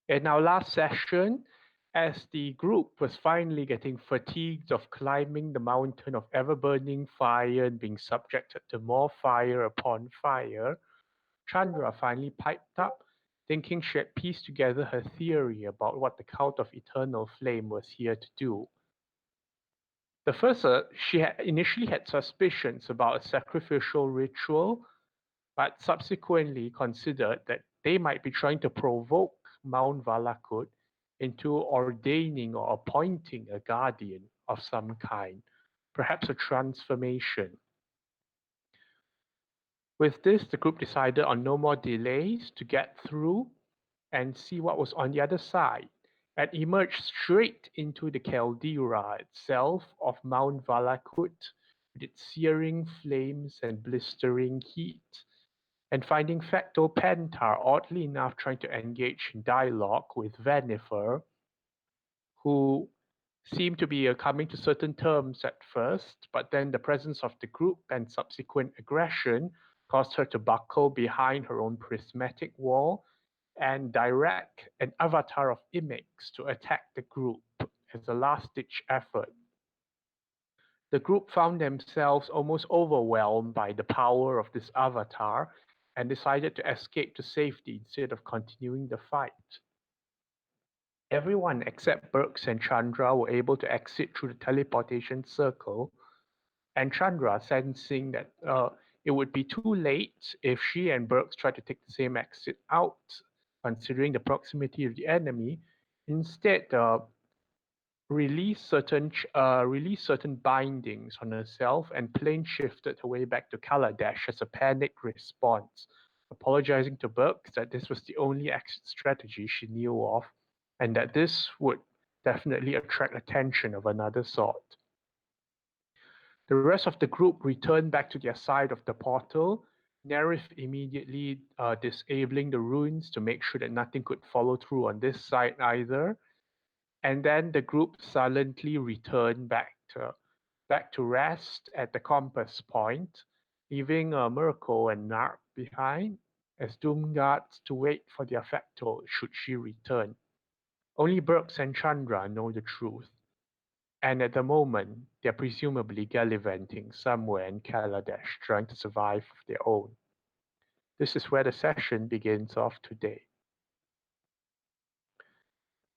In our last session, as the group was finally getting fatigued of climbing the mountain of ever-burning fire and being subjected to more fire upon fire, Chandra finally piped up, thinking she had pieced together her theory about what the cult of eternal flame was here to do. The first, she had initially had suspicions about a sacrificial ritual, but subsequently considered that they might be trying to provoke Mount Valakut into ordaining or appointing a guardian of some kind, perhaps a transformation. With this, the group decided on no more delays to get through and see what was on the other side, and emerged straight into the caldera itself of Mount Valakut, with its searing flames and blistering heat, and finding Facto Pentar oddly enough trying to engage in dialogue with Venifer, who seemed to be coming to certain terms at first, but then the presence of the group and subsequent aggression caused her to buckle behind her own prismatic wall and direct an avatar of Imix to attack the group as a last-ditch effort. The group found themselves almost overwhelmed by the power of this avatar and decided to escape to safety instead of continuing the fight. Everyone except Burks and Chandra were able to exit through the teleportation circle, and Chandra, sensing that it would be too late if she and Burks tried to take the same exit out, considering the proximity of the enemy, instead released certain bindings on herself and plane shifted her way back to Kaladesh as a panicked response, apologizing to Burks that this was the only exit strategy she knew of, and that this would definitely attract attention of another sort. The rest of the group returned back to their side of the portal, Nerif immediately disabling the runes to make sure that nothing could follow through on this side either. And then the group silently returned back to rest at the compass point, leaving Mirko and Narp behind as Doom Guards to wait for their Facto should she return. Only Burks and Chandra know the truth, and at the moment they're presumably gallivanting somewhere in Kaladesh trying to survive of their own. This is where the session begins off today.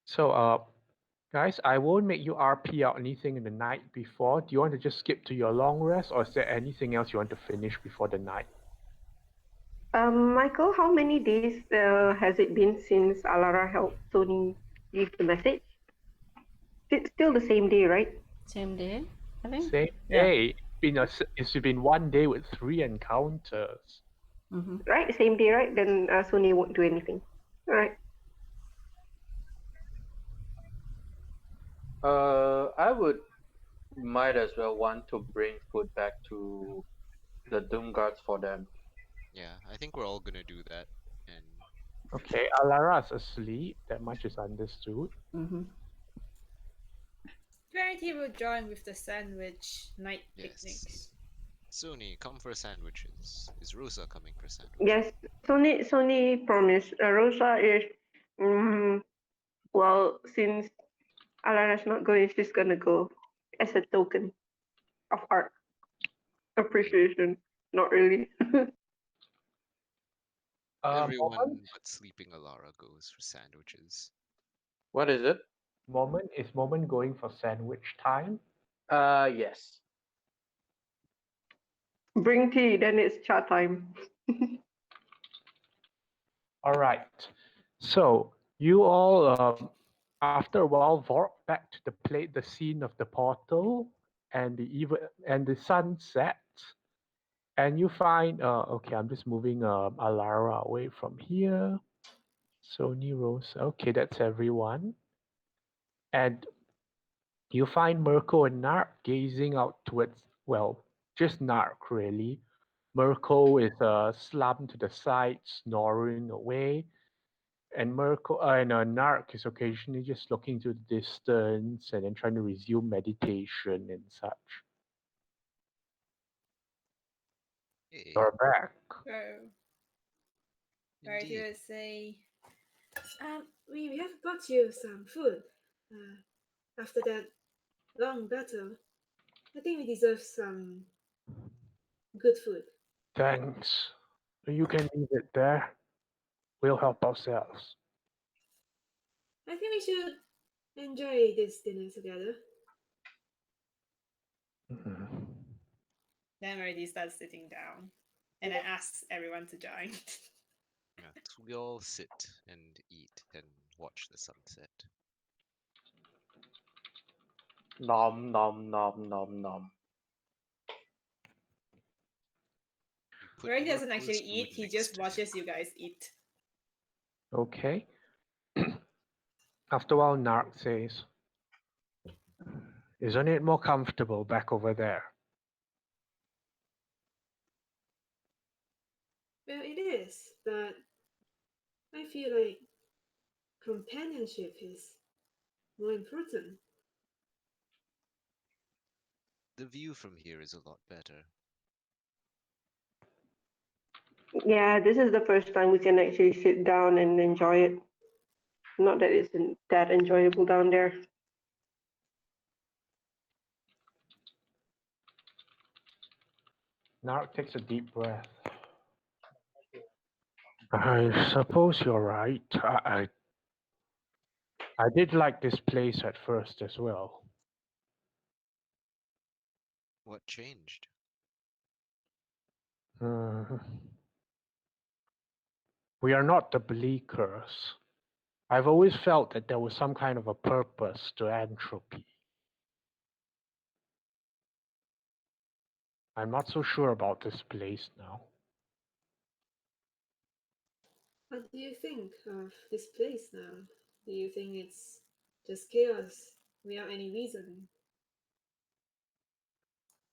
So, guys, I won't make you RP out anything in the night before. Do you want to just skip to your long rest, or is there anything else you want to finish before the night? Michael, how many days has it been since Alara helped Tony leave the message? It's still the same day, right? Same day, I think. Same Yeah. day. It's been 1 day with 3 encounters. Mm-hmm. Right, same day, right? Then Sony won't do anything. All right. I would might as well want to bring food back to the Doom Guards for them. Yeah, I think we're all gonna do that. And Okay, Alara's asleep. That much is understood. Mm-hmm. Verity will join with the sandwich night yes, picnics. Sony, come for sandwiches. Is Rosa coming for sandwiches? Yes, Sony promised. Rosa is, well, since Alara's not going, she's gonna go as a token of art appreciation. Not really. Everyone but sleeping Alara goes for sandwiches. What is it? Is Moment going for sandwich time? Yes. Bring tea, then it's chat time. All right. So you all, after a while, walk back to the scene of the portal, and the sun sets, and you find. Okay, I'm just moving Alara away from here. Sony Rose. Okay, that's everyone. And you find Mirko and Nark gazing out towards, well, just Nark really. Mirko is slumped to the side, snoring away, and Nark is occasionally just looking to the distance and then trying to resume meditation and such. Hey, You're back. So Verity indeed. will say, we bought you some food. After that long battle, I think we deserve some good food. Thanks. You can leave it there. We'll help ourselves. I think we should enjoy this dinner together. Mhm. Then already starts sitting down, and then asks everyone to join. Yeah, so we all sit and eat and watch the sunset. Nom nom nom nom nom. We put Rory doesn't Mirko's actually food eat, he next just to him. watches you guys eat. Okay. After a while, Nark says, "Isn't it more comfortable back over there?" Well, it is, but I feel like companionship is more important. The view from here is a lot better. Yeah, this is the first time we can actually sit down and enjoy it. Not that it's that enjoyable down there. Nark takes a deep breath. I suppose you're right. I did like this place at first as well. What changed? Mhm. We are not the Bleakers. I've always felt that there was some kind of a purpose to entropy. I'm not so sure about this place now. What do you think of this place now? Do you think it's just chaos without any reason?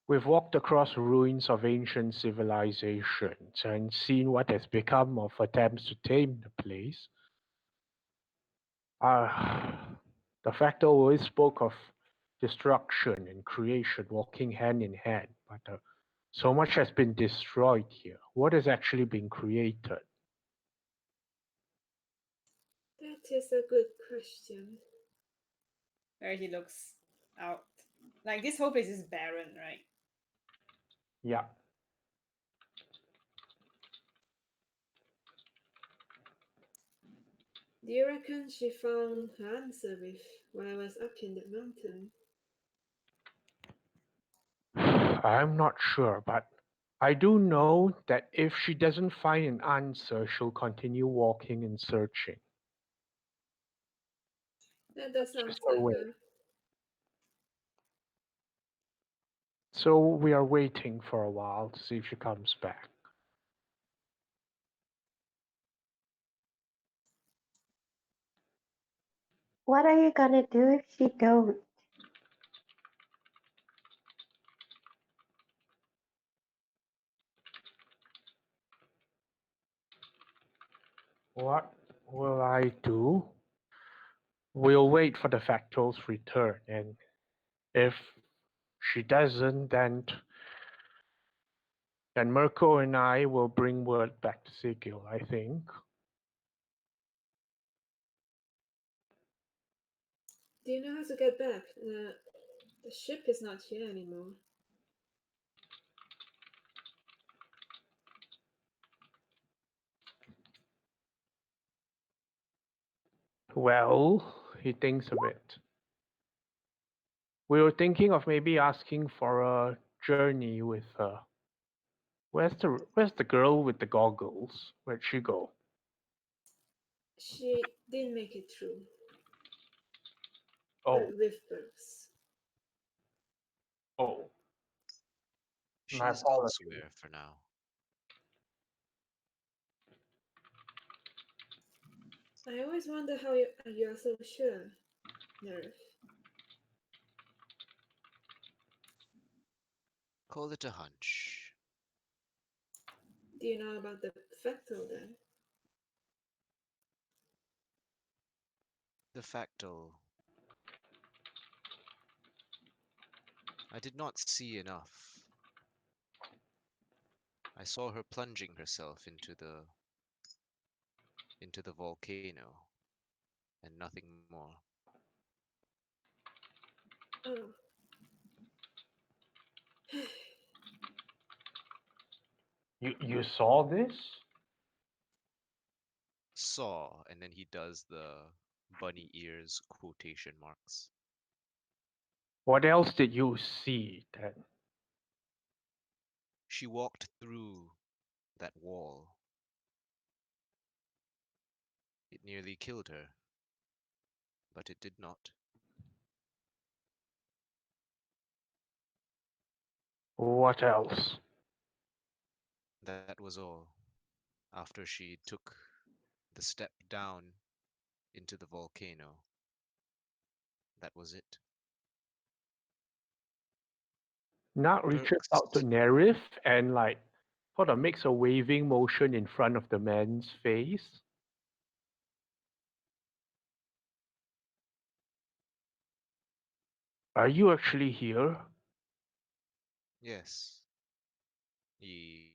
We've walked across ruins of ancient civilizations and seen what has become of attempts to tame the place. The Factor always spoke of destruction and creation walking hand in hand, but so much has been destroyed here. What has actually been created? That is a good question. Where he looks out. Like, this whole place is barren, right? Yeah. Do you reckon she found her answer with when I was up in that mountain? I'm not sure, but I do know that if she doesn't find an answer, she'll continue walking and searching. That does sound Just her like way. her. So we are waiting for a while to see if she comes back. What are you gonna do if she don't? What will I do? We'll wait for the Factal's return, and if she doesn't, then Mirko and I will bring word back to Sigil, I think. Do you know how to get back? The ship is not here anymore. Well, he thinks a bit. We were thinking of maybe asking for a journey with her. Where's the girl with the goggles? Where'd she go? She didn't make it through. Oh, With birds. oh. My She's apologies. elsewhere for now. I always wonder how you are so sure, Nerf. Call it a hunch. Do you know about the factal then? The Factal. I did not see enough. I saw her plunging herself into the volcano, and nothing more. Oh. You saw this? Saw, and then he does the bunny ears quotation marks. What else did you see then? She walked through that wall. It nearly killed her, but it did not. What else? That was all. After she took the step down into the volcano, that was it. Nak reaches out to Perks. Nerif and sort of makes a waving motion in front of the man's face. Are you actually here? Yes. He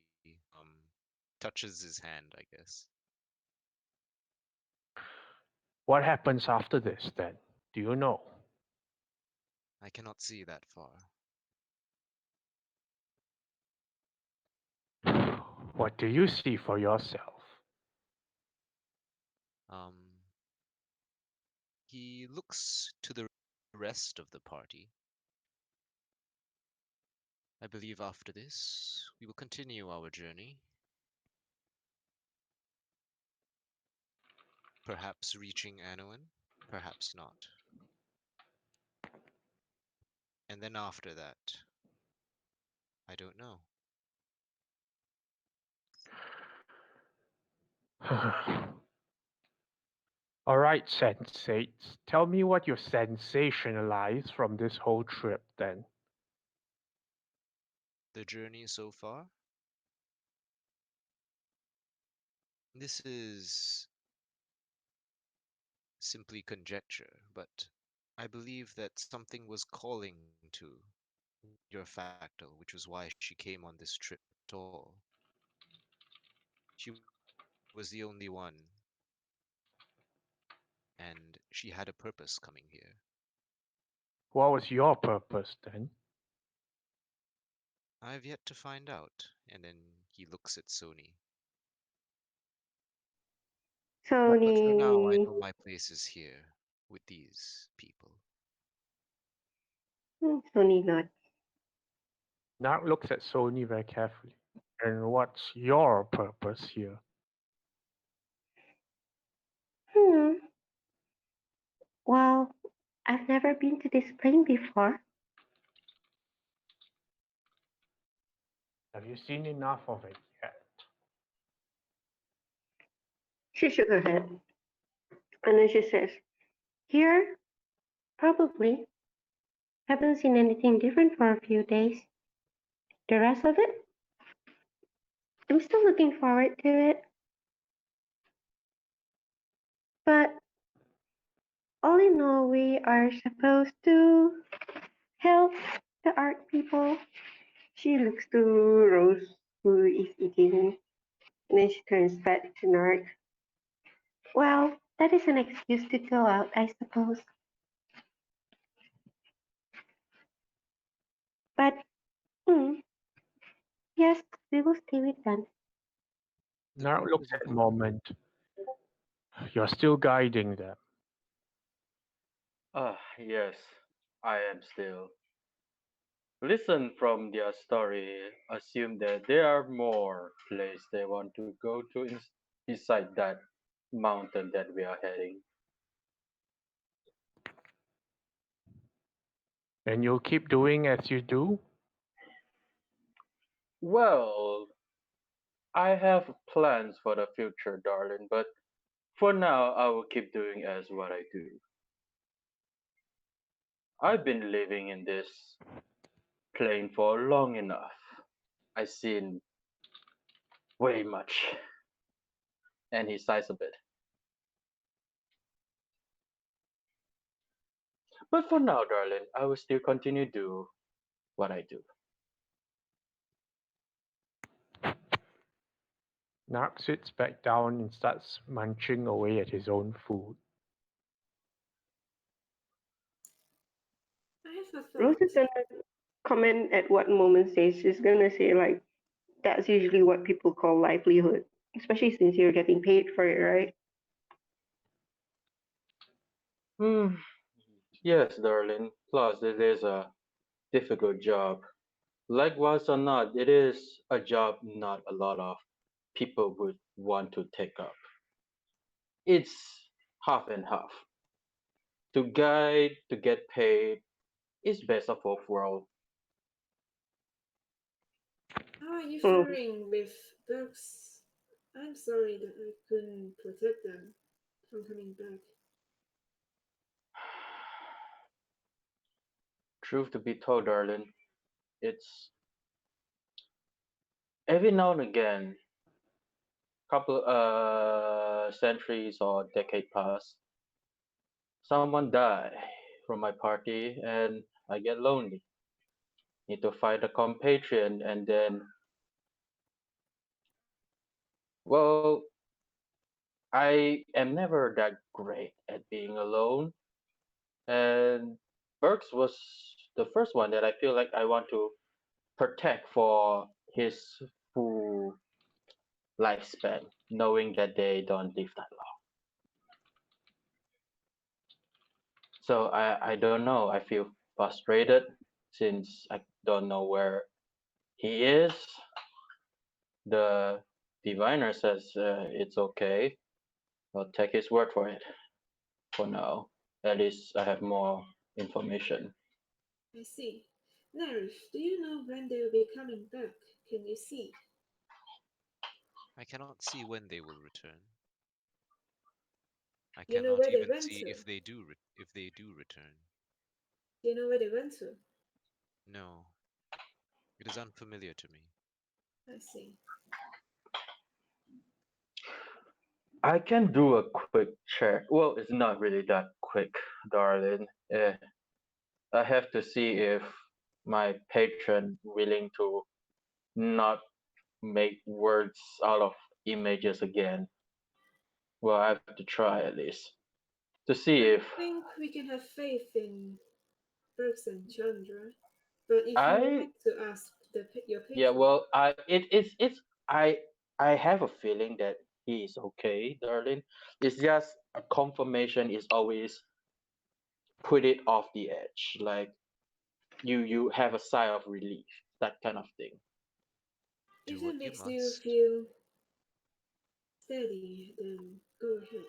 touches his hand, I guess. What happens after this then? Do you know? I cannot see that far. What do you see for yourself? He looks to the rest of the party. I believe after this, we will continue our journey. Perhaps reaching Anouan, perhaps not. And then after that, I don't know. All right, sensates. Tell me what you sensationalize from this whole trip then. The journey so far? This is simply conjecture, but I believe that something was calling to your factal, which was why she came on this trip at all. She was the only one, and she had a purpose coming here. What was your purpose then? I've yet to find out. And then he looks at Sony. But for now, I Sony. know my place is here with these people. Sony not. Nak looks at Sony very carefully. And what's your purpose here? Hmm. Well, I've never been to this plane before. Have you seen enough of it yet? She shook her head. And then she says, here? Probably. Haven't seen anything different for a few days. The rest of it? I'm still looking forward to it. But all in all, we are supposed to help the art people. She looks to Rose, who is eating, and then she turns back to Nark. Well, that is an excuse to go out, I suppose. But, yes, we will stay with them. The Nak group looks as a at whole. Moment. You're still guiding them. Yes, I am still. Listen from their story, assume that there are more places they want to go to beside that mountain that we are heading. And you'll keep doing as you do? Well, I have plans for the future, darling, but for now, I will keep doing as what I do. I've been living in this plane for long enough. I've seen way much, and he sighs a bit. But for now, darling, I will still continue do what I do. Nak sits back down and starts munching away at his own food. I have a Rose thought. is gonna comment at what moment says she's gonna say like that's usually what people call livelihood, especially since you're getting paid for it, right? Hmm. Yes, darling. Plus, it is a difficult job. Likewise or not, it is a job not a lot of people would want to take up. It's half and half. To guide, to get paid, is best of both worlds. How are you Hmm. faring with bugs? I'm sorry that I couldn't protect them from coming back. Truth to be told, darling, it's every now and again, couple centuries or decade pass, someone die from my party, and I get lonely. Need to find a compatriot, and then, well, I am never that great at being alone, and Burks was the first one that I feel like I want to protect for his full lifespan, knowing that they don't live that long. So I don't know. I feel frustrated since I don't know where he is. The diviner says it's okay. I'll take his word for it for now. At least I have more information. I see. Nerf, do you know when they'll be coming back? Can you see? I cannot see when they will return. I You know cannot where they even went see to? if they do return. You know where they went to? No, it is unfamiliar to me. I see. I can do a quick check. Well, it's not really that quick, darling. I have to see if my patron willing to not make words out of images again. Well, I have to try at least to see I if think we can have faith in Bergs and Chandra. But if you would I. like to ask your Yeah, patron, well, it's I have a feeling that he is okay, darling. It's just a confirmation is always put it off the edge. Like you have a sigh of relief, that kind of thing. Do if what that you makes you must. feel steady, then go ahead.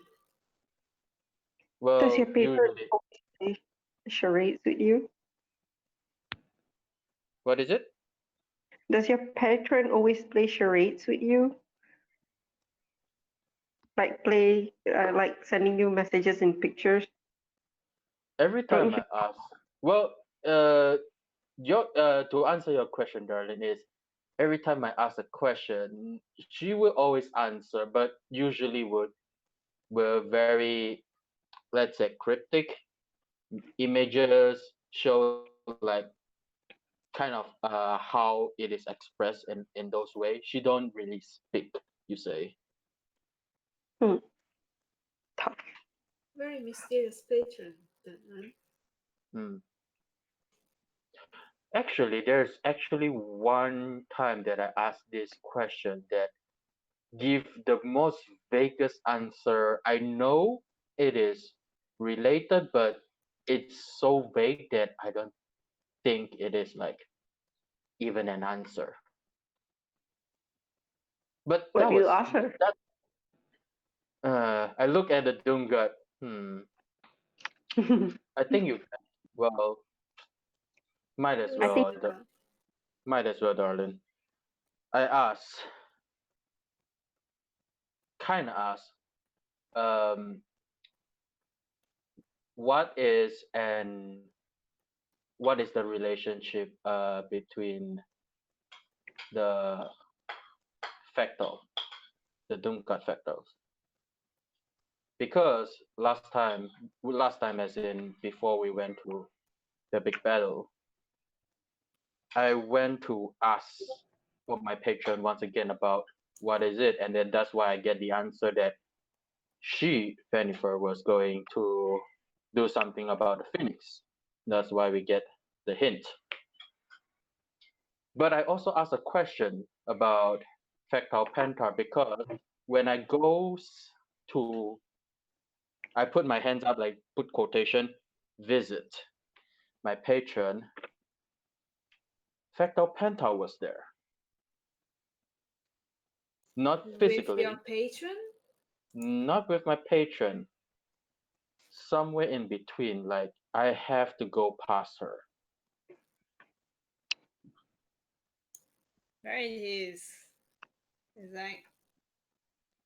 Does your Well, paper usually, always play charades with you? what is it? Does your patron always play charades with you? Like play, like sending you messages and pictures? Every Don't time you? I ask, well, your to answer your question, darling, is every time I ask a question, she will always answer, but usually would were very, let's say, cryptic images, show like kind of how it is expressed in those ways. She don't really speak, you say. Hmm, tough. Very mysterious patron, that one. Hmm. Actually, there's actually one time that I asked this question that give the most vaguest answer. I know it is related, but it's so vague that I don't think it is like even an answer. But What that do you was ask her? that. I look at the Doom God. I think you. Well, might What as are we I think saying well. about? Might as well, darling. I asked, kind of asked, um, what is and what is the relationship between the fractal, the Doom God fractals? Because last time as in before we went to the big battle, I went to ask for my patron once again about what is it, and then that's why I get the answer that Jennifer was going to do something about the phoenix. That's why we get the hint. But I also asked a question about Fractal Panther because when I I put my hands up, like put quotation, visit my patron, Fractal Panther was there. Not With physically, your patron? not with my patron, somewhere in between, like I have to go past her. There it is. It's like,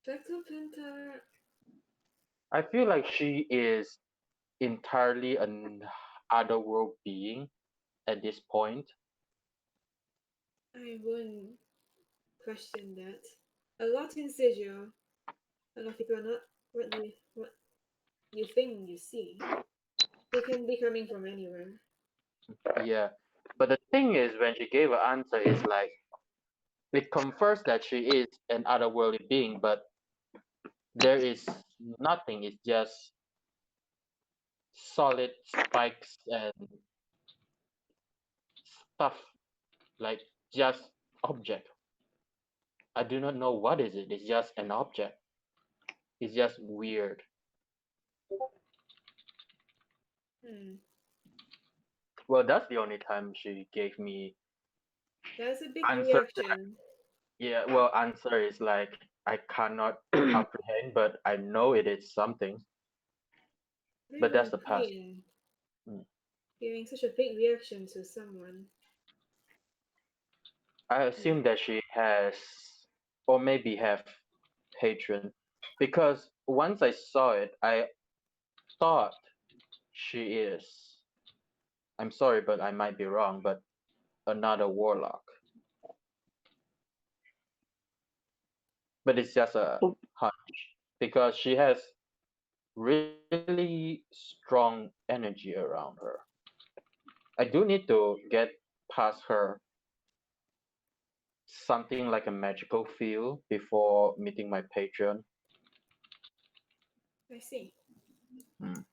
Fractal Panther. I feel like she is entirely an otherworld being at this point. I won't question that. A lot in Sigil. A lot of people are not what you think you see. They can be coming from anywhere. Yeah. But the thing is, when she gave her answer, is like it confirms that she is an otherworldly being, but there is nothing. It's just solid spikes and stuff, like just object. I do not know what is it. It's just an object. It's just weird. Hmm. Well, that's the only time she gave me That's a big answer. reaction. Yeah, well, answer is like I cannot apprehend, but I know it is something. But Very that's the past. Queen Mm. giving such a big reaction to someone. I assume that she has, or maybe have patron, because once I saw it, I thought she is. I'm sorry, but I might be wrong, but another warlock. But it's just a hunch because she has really strong energy around her. I do need to get past her something like a magical feel before meeting my patron. I see. Hmm. It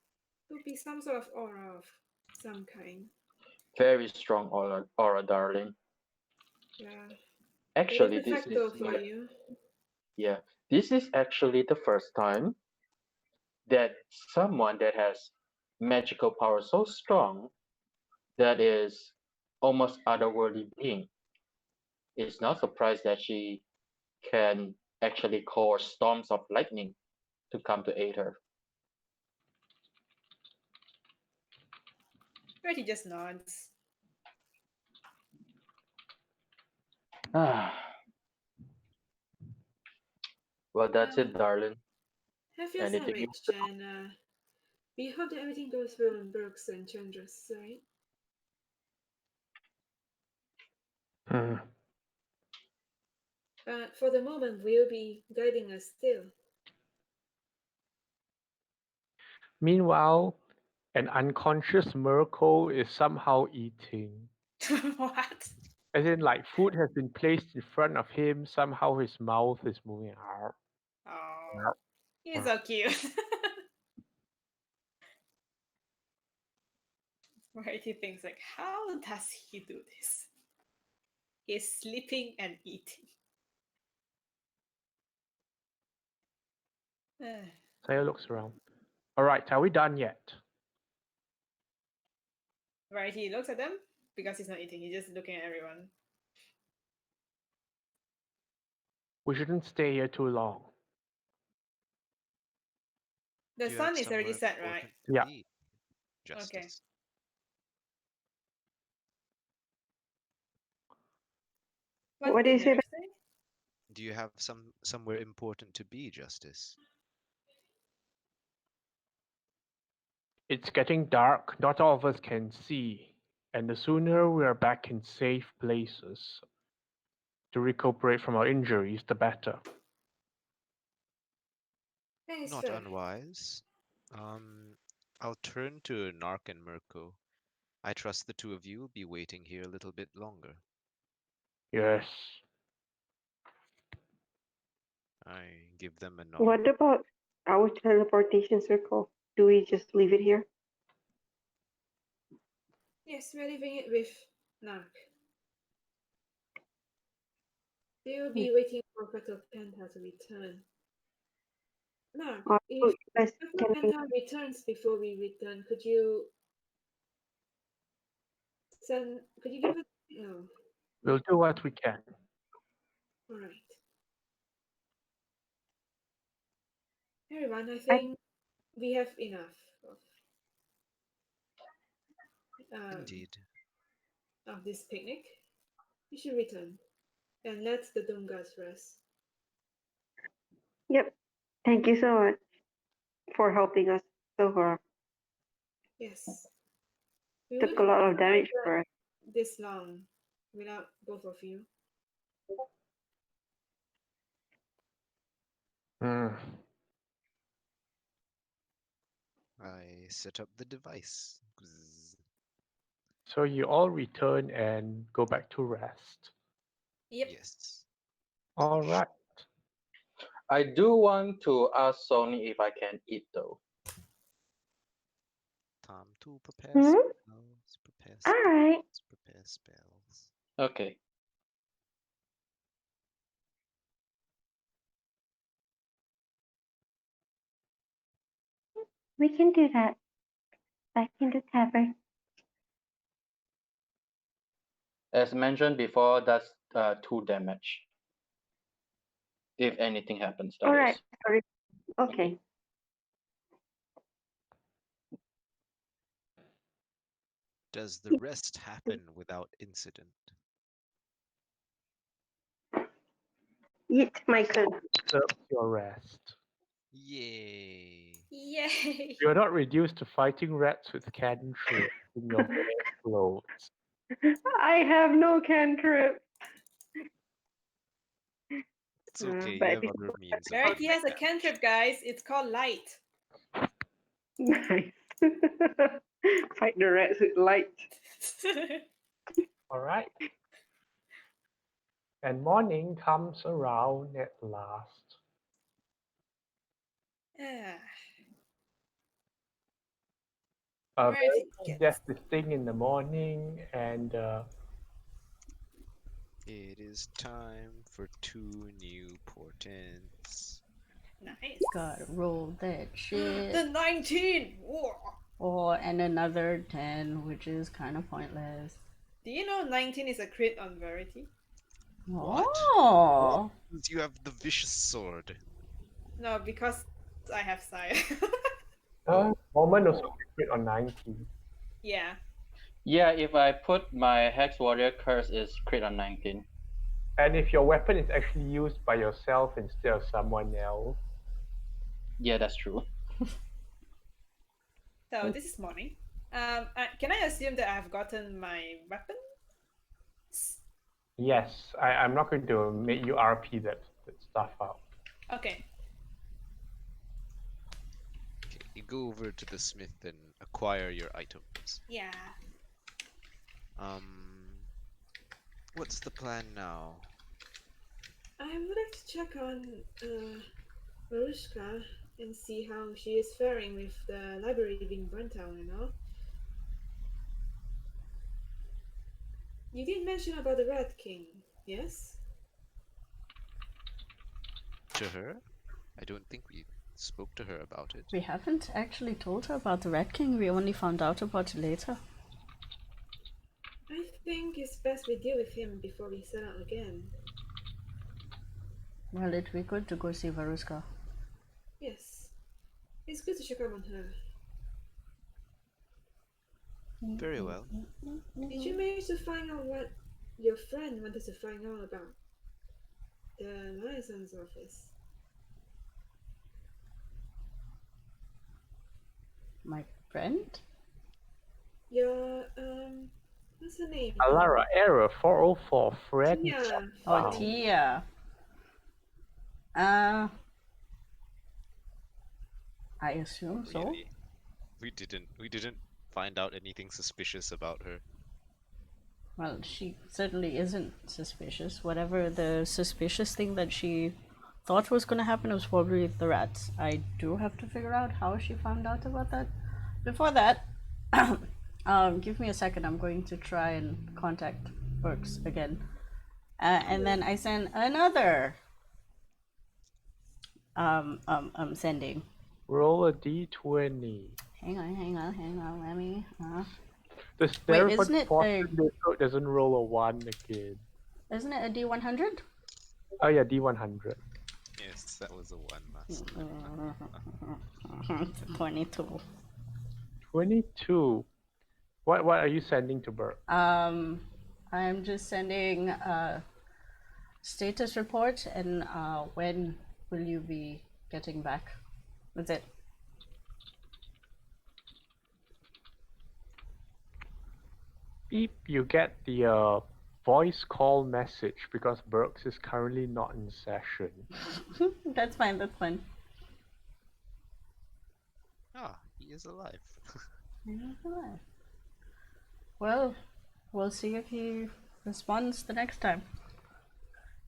would be some sort of aura of some kind. Very strong aura, darling. Yeah. Actually, It is this a is fractal for you. yeah, this is actually the first time that someone that has magical power so strong that is almost otherworldly being is not surprised that she can actually cause storms of lightning to come to aid her. but he just nods. Ah, well, that's it, darling. Have your Anything you? sandwich and we hope that everything goes well in Brooks and Chandra's, right? Hmm. But for the moment, we'll be guiding us still. Meanwhile, an unconscious Miracle is somehow eating. What? As in, like, food has been placed in front of him, somehow his mouth is moving out. Oh, he's so cute. Right? He thinks like, how does he do this? He's sleeping and eating. Saya looks around. Alright, are we done yet? Right? He looks at them because he's not eating. He's just looking at everyone. We shouldn't stay here too long. The Do you have sun is already somewhere set, right? important to Yeah. be, Justice? What do did you say? Merrick say? Do you have somewhere important to be, Justice? It's getting dark, not all of us can see, and the sooner we are back in safe places to recuperate from our injuries, the better. That is Not fair. unwise. I'll turn to Nark and Mirko. I trust the two of you will be waiting here a little bit longer. Yes. I give them a nod. What about our teleportation circle? Do we just leave it here? Yes, we're leaving it with Nark. We'll be waiting for Petal Penta to return. Nark, Or if you guys Petal can Penta returns before we return, could you give us no. We'll do what we can. Alright. Everyone, I I- think we have enough Indeed. of this picnic. We should return and let the Dungas rest. Yep. Thank you so much for helping us so far. Yes. We Took a wouldn't lot have of damage survived for us. this long without both of you. Hmm. I set up the device. Bzz. So you all return and go back to rest. Yep. Yes. All right. I do want to ask Sony if I can eat though. Time to prepare Hmm? spells. Prepare All right. spells. Prepare spells. Okay. We can do that. Back in the tavern. As mentioned before, that's 2 damage. If anything happens, that All is. right. Sorry. Okay. Does the rest happen without incident? Eat, Michael. Serve your rest. Yay! Yay! You're not reduced to fighting rats with cantrips in your clothes. I have no cantrip. It's okay. But You at have least other means of Verity doing has a damage. cantrip, guys. It's called light. nice. Fight the rats with light. All right. And morning comes around at last. Ah, Very Verity gets does this thing in the morning, and It is time for 2 new portents. nice. Gotta roll that shit. The 19! Whoa. And another 10, which is kind of pointless. Do you know 19 is a crit on Verity? What? Oh! You have the vicious sword. No, because I have Sire. Moment also crit on 90. Yeah. Yeah, if I put my Hex Warrior Curse, is crit on 19. And if your weapon is actually used by yourself instead of someone else, Yeah, that's true. So this is morning. Can I assume that I have gotten my weapon? yes, I'm not going to make you RP that stuff out. Okay. Okay, you go over to the smith and acquire your items. Yeah. What's the plan now? I would like to check on Marushka and see how she is faring with the library being burnt down and all. You did mention about the Rat King, yes? To her? I don't think we spoke to her about it. We haven't actually told her about the Rat King, we only found out about it later. I think it's best we deal with him before we set out again. Well, it'd be good to go see Varuska. Yes. It's good to check up on her. Very well. Did you manage to find out what your friend wanted to find out about the liaison's office? My friend? Your, what's her name? Alara, error 404, friend. Yeah. Oh, Wow. Tia. I assume so. Really? We didn't find out anything suspicious about her. Well, she certainly isn't suspicious. Whatever the suspicious thing that she thought was going to happen was probably the rats. I do have to figure out how she found out about that. Before that, Give me a second. I'm going to try and contact Burks again. And then I send another sending. Roll a d20. Hang on, let me The Wait, Stanford isn't it Fortune doesn't roll a 1 again. isn't it a D100? Oh yeah, d100. Yes, that was a 1 last time. 22. 22. What are you sending to Burke? I'm just sending a status report and when will you be getting back? That's it. Beep, you get the voice call message because Burks is currently not in session. That's fine. Ah, he is alive. Well, we'll see if he responds the next time.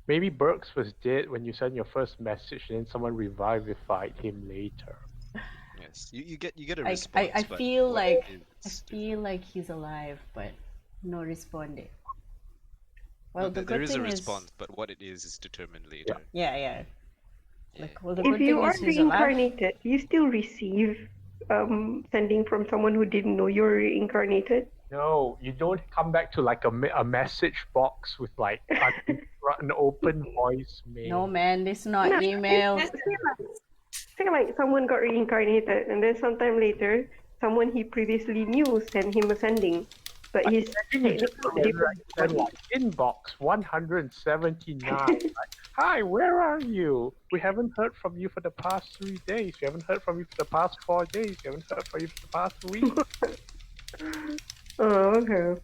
Maybe Burks was dead when you sent your first message and then someone revivified him later. Yes, you get a I response. but feel what like it I is feel like he's alive, but no responding. Well, no, the there good is a thing response, but what it is determined later. yeah. Yeah. Like, well, the If good you thing are is he's alive. reincarnated, you still receive sending from someone who didn't know you're reincarnated. No, you don't come back to like a message box with like an open voicemail. No, man, this is not No, email. Say like someone got reincarnated, and then sometime later, someone he previously knew sent him a sending, but he's You just technically a different said one. like inbox 179. Like, hi, where are you? We haven't heard from you for the past 3 days. We haven't heard from you for the past 4 days. We haven't heard from you for the past week. Oh, okay.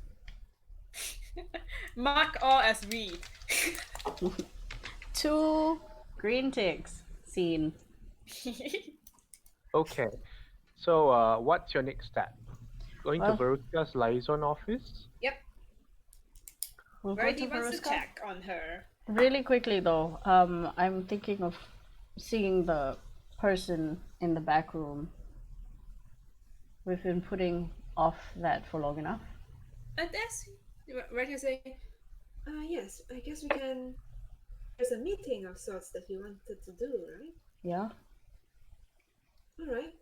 Mark all as read. 2 green ticks. Scene. Okay, so what's your next step? Going to Well- Veruca's liaison office? Yep. We'll go Verity to wants to Veruska. check on her. Really quickly though, I'm thinking of seeing the person in the back room. We've been putting off that for long enough. And that's where do you say? Yes, I guess we can. There's a meeting of sorts that we wanted to do, right? Yeah? Alright.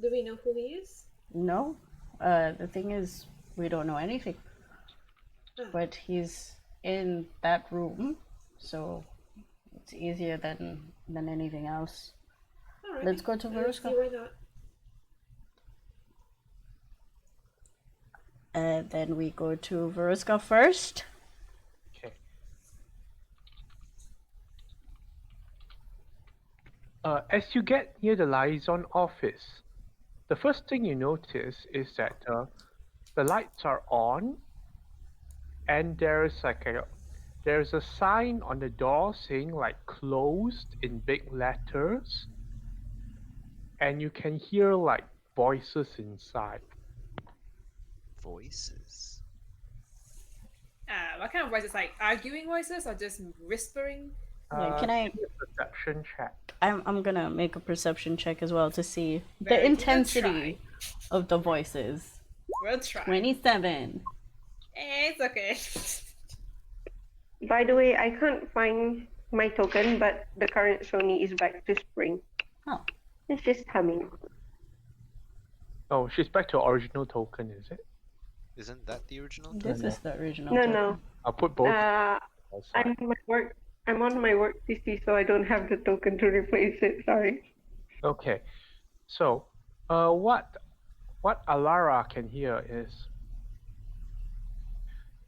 Do we know who he is? No. The thing is, we don't know anything. Ah. But he's in that room, so it's easier than anything else. Alright. Let's go to Let's see Veruska. why not. And then we go to Veruska first. Okay. As you get near the liaison office, the first thing you notice is that the lights are on, and there's a sign on the door saying like closed in big letters, and you can hear like voices inside. Voices. What kind of voices? Like arguing voices or just whispering? Yeah, can I? Give me a perception check. I'm gonna make a perception check as well to see the Very good intensity of the voices. We'll try. 27. It's okay. By the way, I can't find my token, but the current Sony is back to spring. Oh. It's just humming. Oh, she's back to original token, is it? Isn't that the original? This is the original. No, token. no. I'll put both. I'm outside. I'm on my work PC, so I don't have the token to replace it. Sorry. Okay, so what Alara can hear is,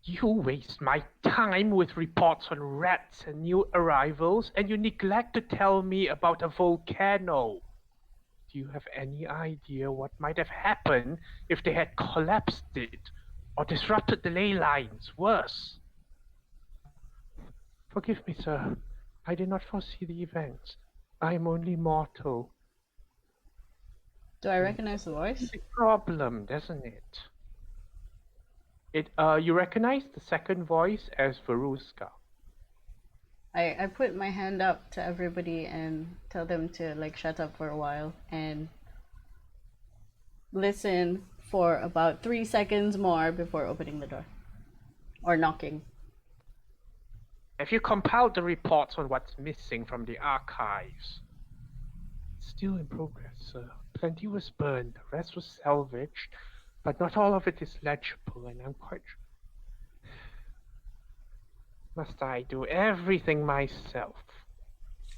you waste my time with reports on rats and new arrivals, and you neglect to tell me about a volcano. Do you have any idea what might have happened if they had collapsed it or disrupted the ley lines? Worse. Forgive me, sir. I did not foresee the events. I am only mortal. Do I recognize the voice? Big problem, doesn't it? You recognize the second voice as Veruska. I put my hand up to everybody and tell them to like shut up for a while and listen for about 3 seconds more before opening the door. Or knocking. Have you compiled the reports on what's missing from the archives? Still in progress, sir. Plenty was burned, the rest was salvaged, but not all of it is legible, and I'm quite... Must I do everything myself?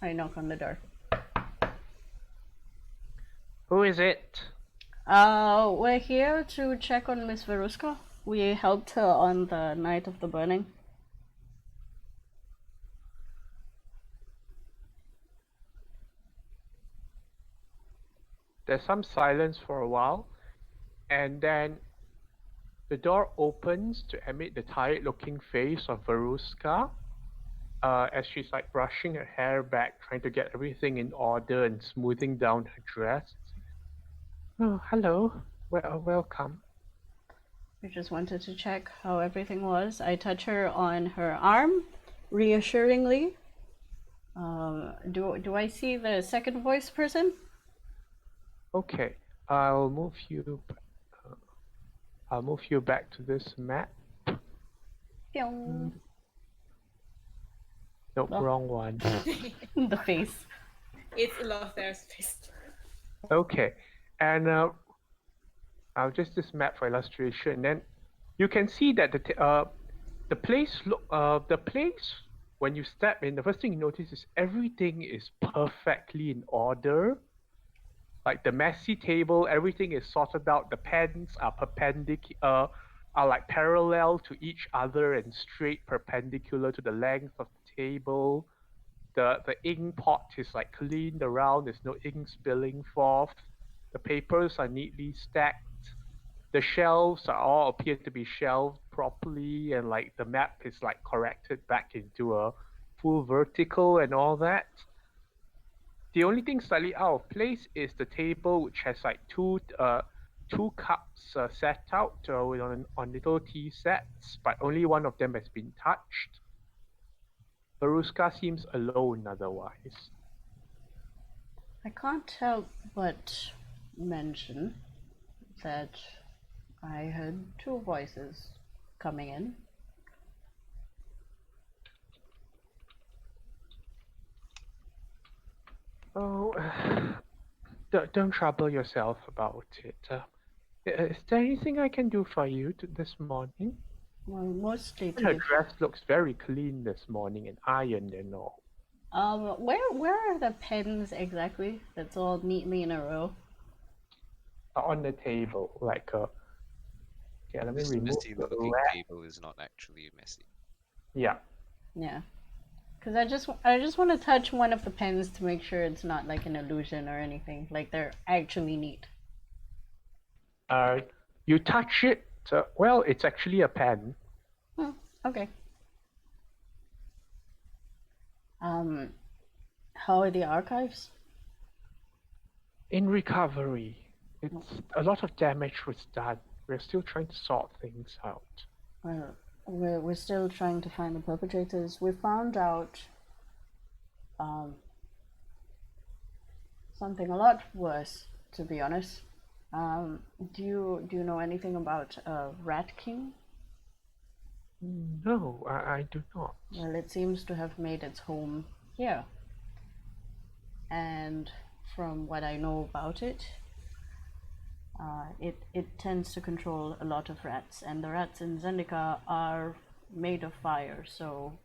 I knock on the door. Who is it? We're here to check on Miss Veruska. We helped her on the night of the burning. There's some silence for a while, and then the door opens to emit the tired-looking face of Veruska, as she's like brushing her hair back, trying to get everything in order and smoothing down her dress. Oh, hello. Well, welcome. We just wanted to check how everything was. I touch her on her arm, reassuringly. Do I see the second voice person? Okay, I'll move you back to this map. Pyong. Nope, Oh. wrong one. The face. It's Lothair's face. Okay, and I'll just this map for illustration. And then you can see that the place when you step in, the first thing you notice is everything is perfectly in order. Like the messy table, everything is sorted out. The pens are are like parallel to each other and straight perpendicular to the length of the table. The ink pot is like cleaned around. There's no ink spilling forth. The papers are neatly stacked. The shelves are all appear to be shelved properly, and like the map is like corrected back into a full vertical and all that. The only thing slightly out of place is the table, which has like two cups set out on little tea sets, but only one of them has been touched. Veruska seems alone otherwise. I can't help but mention that I heard two voices coming in. Oh, don't trouble yourself about it. Is there anything I can do for you this morning? Well, mostly Her to dress looks very clean this morning and ironed and all. where are the pens exactly? That's all neatly in a row. On the table, like okay, let me This remove messy the looking wrap. table is not actually messy. Yeah. Yeah. Because I just want to touch one of the pens to make sure it's not like an illusion or anything. Like they're actually neat. You touch it. Well, it's actually a pen. Okay. How are the archives? In recovery. It's a lot of damage was done. We're still trying to sort things out. Well, we're still trying to find the perpetrators. We found out something a lot worse, to be honest. Do you know anything about Rat King? No, I do not. Well, it seems to have made its home here. And from what I know about it, it tends to control a lot of rats, and the rats in Zendika are made of fire, so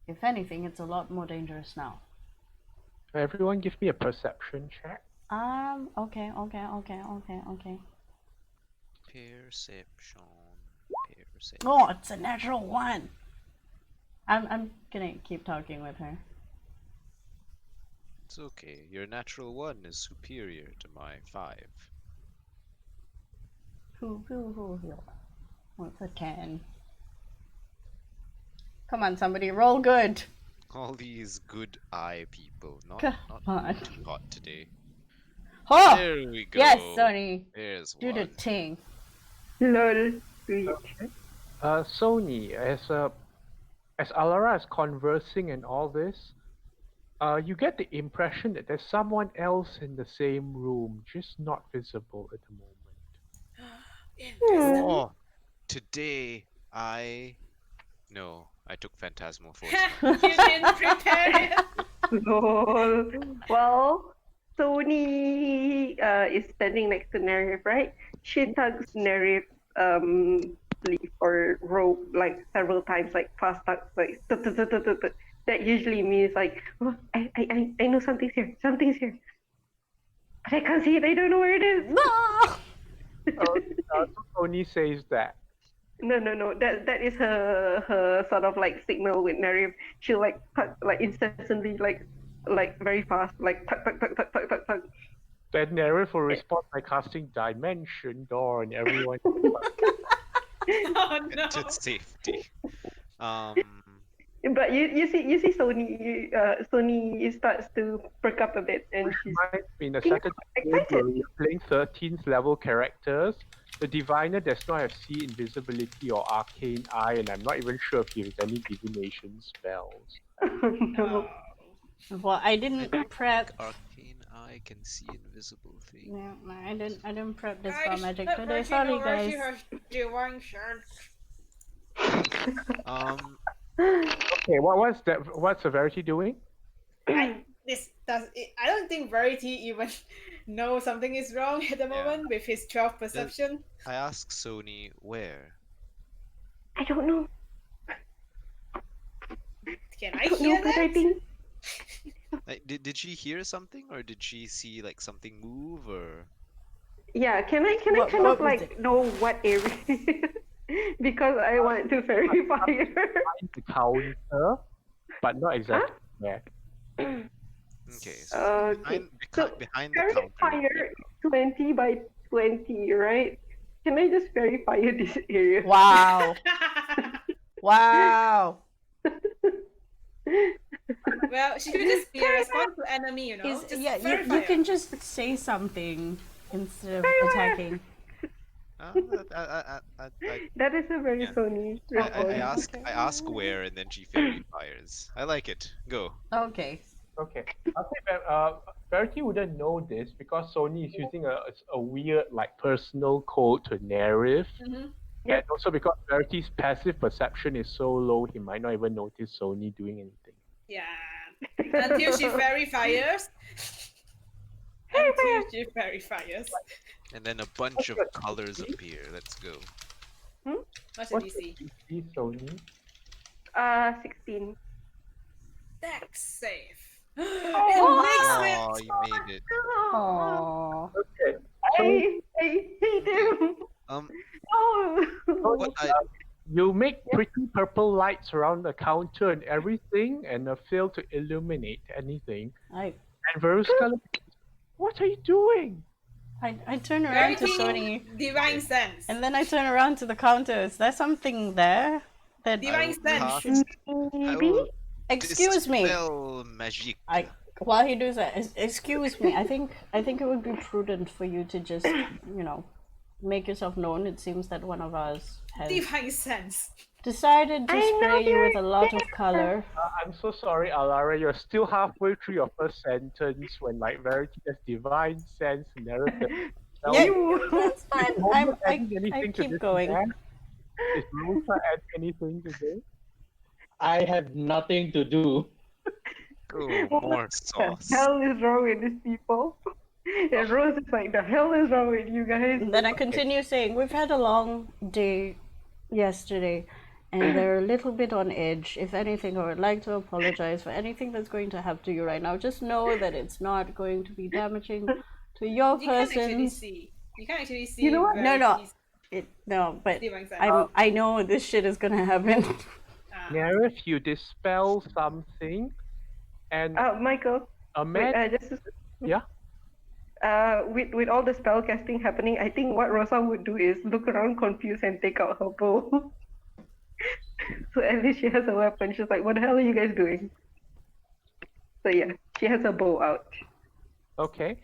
if anything, it's a lot more dangerous now. Everyone give me a perception check. Okay. Perception. Oh, it's a natural one! I'm gonna keep talking with her. It's okay. Your natural 1 is superior to my 5. What's a 10? Come on, somebody, roll good! All these good eye people, not Come on. too hot today. Oh! There we go. Yes, Sony! There's Do the one. thing. Lol. Sweet. Sony, as Alara is conversing and all this, you get the impression that there's someone else in the same room, just not visible at the moment. Oh, today No, I took Phantasmal Foresight. You didn't prepare it. Lol. Well, Sony is standing next to Nerif, right? She tugs Nerif's sleeve or rope like several times, like fast tugs, like tut, tut, tut, tut, tut, tut. That usually means like, oh, I know something's here, something's here. But I can't see it, I don't know where it is. No! So Tony says that. No. That is her sort of like signal with Nerif. She'll like tug like incessantly, like very fast, like tug tug tug tug tug tug tug. Then Nerif will respond by casting Dimension Door and everyone. Oh no. To safety. But you see Sony starts to perk up a bit, and she's Reminds me in a getting second excited. where you're playing 13th level characters. The Diviner does not have See Invisibility or Arcane Eye, and I'm not even sure if he has any divination spells. No. Well, I didn't prep. Arcane Eye can see invisible things. Yeah, I didn't prep this Guys, for magic let today. Reggie Sorry, know Reggie guys. has divine sense. Okay, what's that? What's Severity doing? I don't think Verity even knows something is wrong at the moment with his 12 perception. I asked Sony where. I don't know. Can I Don't hear know, but I that? think Like, did she hear something, or did she see like something move, or? yeah. Can I What- kind what of was like it? know what area? Because I want to verify her. Behind the counter, but not exactly where. Okay, so Okay. behind, behind the counter. Verifier 20 by 20, right? Can I just verify this area? Wow. Wow. Well, she could just be a response to enemy, you know? Is, Just yeah, verify you it. can just say something instead of attacking. That is a very Yeah. Sony I response. ask where, and then she fairy fires. I like it. Go. Okay. Okay, I'll say that Verity wouldn't know this because Sony is using a weird like personal code to Nerif, Mhm. and also because Verity's passive perception is so low, he might not even notice Sony doing anything. Yeah. Until she verifies. Until she verifies. And then a bunch of colors appear. Let's go. What's the What's DC? the Sony? 16. Dex save. Oh, Oh, you made it. Aww. Okay. I hate him. Oh. What You make pretty purple lights around the counter and everything, and fail to illuminate anything. I And Veruska, what are you doing? I turn around to Verity, Sony, divine sense. and then I turn around to the counter. Is there something there? That Divine cast- sense. I Maybe? will excuse me. dispel magic. While he does that, excuse me. I think it would be prudent for you to just, make yourself known. It seems that one of us has Divine sense. decided to I know spray you you're with a lot of color. I'm so sorry, Alara. You're still halfway through your first sentence when like Verity has divine sense narrative. Yeah, that's fine. I anything to keep this going. man? Is Rufa adding anything today? I have nothing to do. Oh, more The sauce. hell is wrong with these people? And Rose is like, the hell is wrong with you guys? And then I continue saying, we've had a long day yesterday, and they're a little bit on edge. If anything, I would like to apologize for anything that's going to happen to you right now. Just know that it's not going to be damaging to your You can't actually person. see. You can't actually see. You know what? No, no. Verity's No, but divine sense. I know this shit is gonna happen. Nerif, you dispel something, and Michael, a wait, man. Yeah. With all the spell casting happening, I think what Rosa would do is look around confused and take out her bow. So at least she has a weapon. She's like, what the hell are you guys doing? So yeah, she has a bow out. Okay.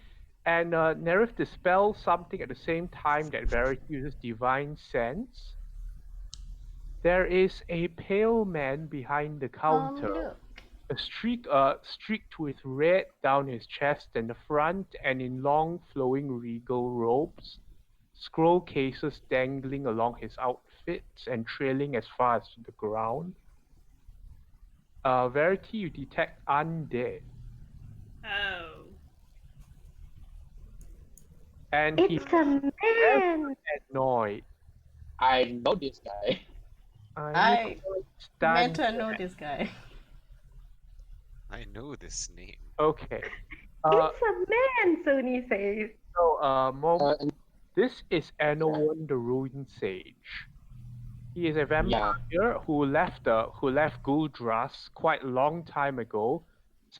And Nerif dispels something at the same time that Verity uses divine sense. There is a pale man behind the counter. Look. A streaked with red down his chest and the front, and in long flowing regal robes, scroll cases dangling along his outfits and trailing as far as to the ground. Verity, you detect undead. Oh. And he's It's a man. annoyed. I know this guy. I Stand Meta know this guy. I know this name. Okay. It's a man, Sony says. So, And this is Anowan the Rune Sage. He is a vampire who left Guldras quite a long time ago.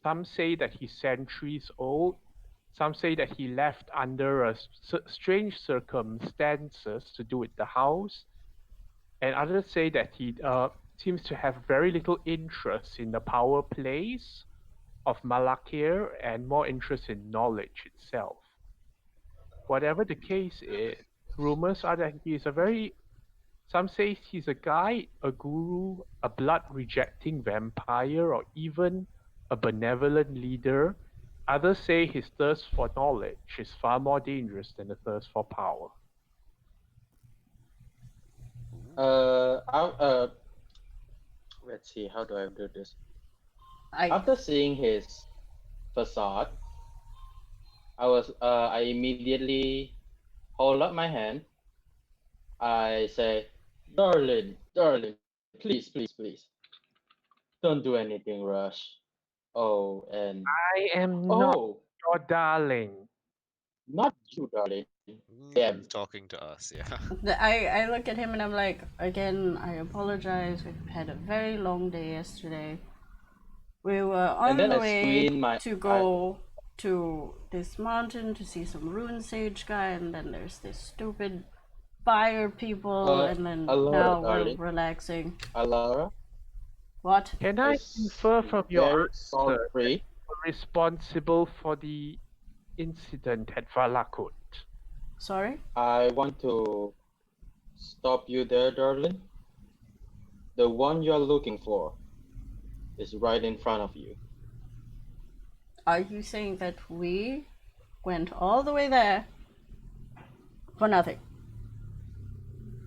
Some say that he's centuries old. Some say that he left under strange circumstances to do with the house. And others say that he seems to have very little interest in the power plays of Malakir and more interest in knowledge itself. Whatever the case is, rumors are that he is some say he's a guide, a guru, a blood-rejecting vampire, or even a benevolent leader. Others say his thirst for knowledge is far more dangerous than the thirst for power. Let's see, how do I do this? I After seeing his facade, I immediately hold up my hand. I say, darling, please, don't do anything rash. Oh, and I am not oh, your darling. not you, darling. Them talking to us, yeah. I look at him and I'm like, again, I apologize. We've had a very long day yesterday. We were on And then the I way screen my to go to this mountain to see some rune sage guy, and then there's this stupid fire people, and then Alara, now darling. we're relaxing. Alara, What? Can I is infer from your very answer sorry. responsible for the incident at Valakut? Sorry? I want to stop you there, darling. The one you're looking for is right in front of you. Are you saying that we went all the way there for nothing?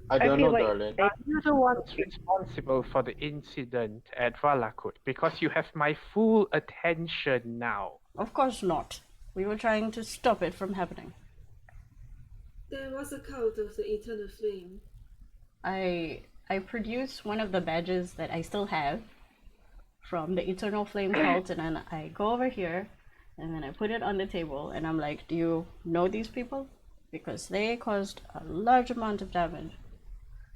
I don't feel know, like darling. Are you the ones responsible for the incident at Valakut? Because you have my full attention now. Of course not. We were trying to stop it from happening. There was a cult of the Eternal Flame. I produce one of the badges that I still have from the Eternal Flame cult, and then I go over here and then I put it on the table and I'm like, do you know these people? Because they caused a large amount of damage.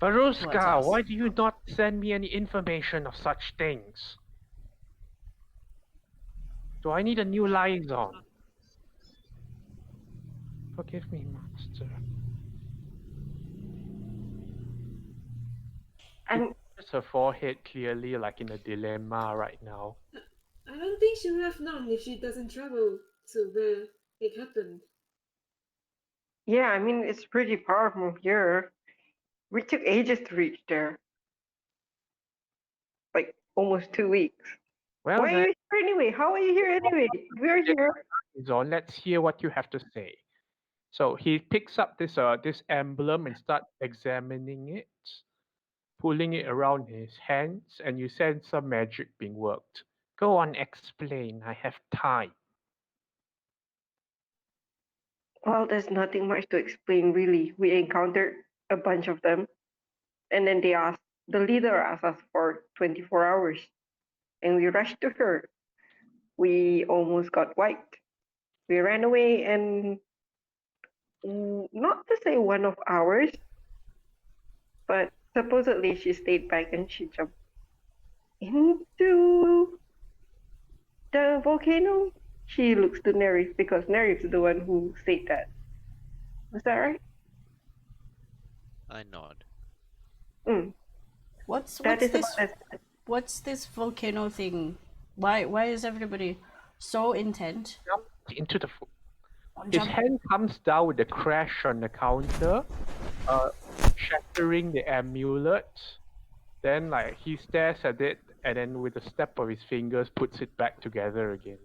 Varuska, us? why do you not send me any information of such things? Do I need a new liaison? Forgive me, Master. Just her forehead clearly like in a dilemma right now. I don't think she would have known if she doesn't travel to where it happened. Yeah, I mean, it's pretty far from here. We took ages to reach there. Like almost 2 weeks. Well, Why are you here anyway? How are you here anyway? We're here. Zon, let's hear what you have to say. So he picks up this emblem and starts examining it, pulling it around his hands, and you sense some magic being worked. Go on, explain. I have time. Well, there's nothing much to explain really. We encountered a bunch of them, and then the leader asked us for 24 hours, and we rushed to her. We almost got wiped. We ran away, and not to say one of ours, but supposedly she stayed back and she jumped into the volcano. She looks to Nerif because Nerif is the one who said that. Was that right? I nod. What's That is this? about as What's this volcano thing? Why is everybody so intent Jumped into the. on His jumping? hand comes down with a crash on the counter, shattering the amulet. Then, like, he stares at it, and then with a snap of his fingers, puts it back together again.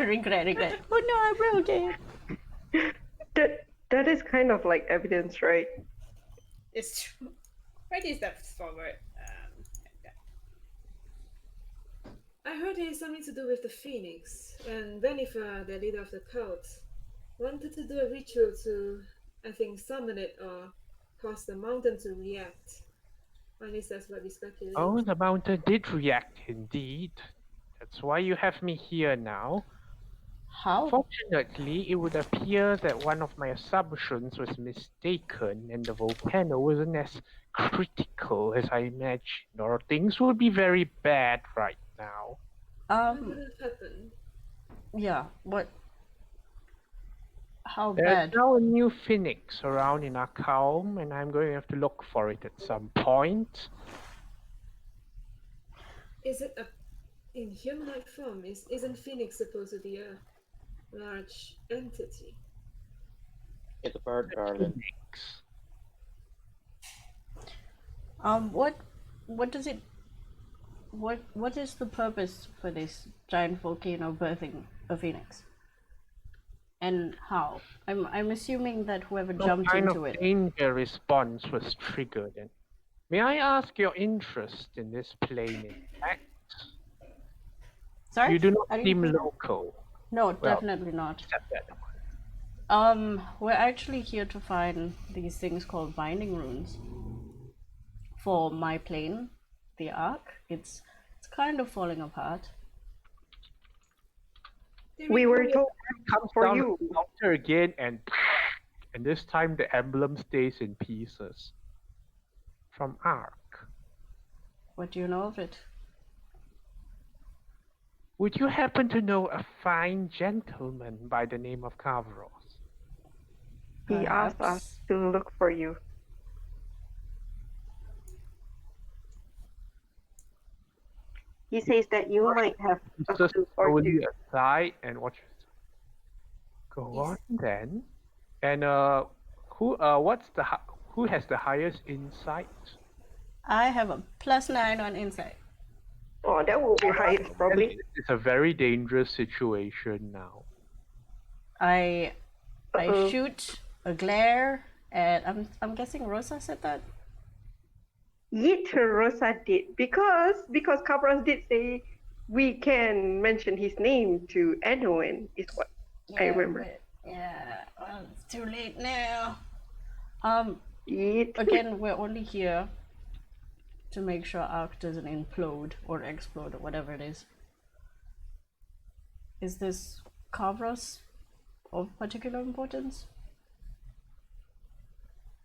regret. Oh no, I broke it. That is kind of like evidence, right? It's true. 20 steps forward. I heard it has something to do with the phoenix, and Benifer, the leader of the cult, wanted to do a ritual to, I think, summon it or cause the mountain to react. At least that's what we speculate. Oh, the mountain did react indeed. That's why you have me here now. How? Fortunately, it would appear that one of my assumptions was mistaken and the volcano wasn't as critical as I imagined, or things would be very bad right now. What would have happened? Yeah, what? How There's bad? now a new phoenix around in our calm, and I'm going to have to look for it at some point. Is it in humanoid form? Isn't phoenix supposed to be a large entity? It's a bird, darling. Phoenix. What does it? What is the purpose for this giant volcano birthing a phoenix? And how? I'm assuming that whoever Some jumped kind into of it. danger response was triggered. And may I ask your interest in this plane in fact? Sorry? You do not I didn't seem hear that. local. No, Well, definitely not. Except that one. We're actually here to find these things called binding runes for my plane, the Ark. It's kind of falling apart. We were told Comes for down you. the counter again, and this time the emblem stays in pieces. From Ark. What do you know of it? Would you happen to know a fine gentleman by the name of Kavros? He asked us to look for you. He says that you might have a Just clue or slowly two. aside and watch. Go Yes. on then. And who has the highest insight? I have a +9 on insight. Oh, that will be highest probably. It's a very dangerous situation now. I Uh-oh. shoot a glare at I'm guessing Rosa said that. Yeet, Rosa did because Cabras did say we can mention his name to anyone is what I remember. But, yeah, well, it's too late now. Yeet. Again, we're only here to make sure Ark doesn't implode or explode or whatever it is. Is this Kavros of particular importance?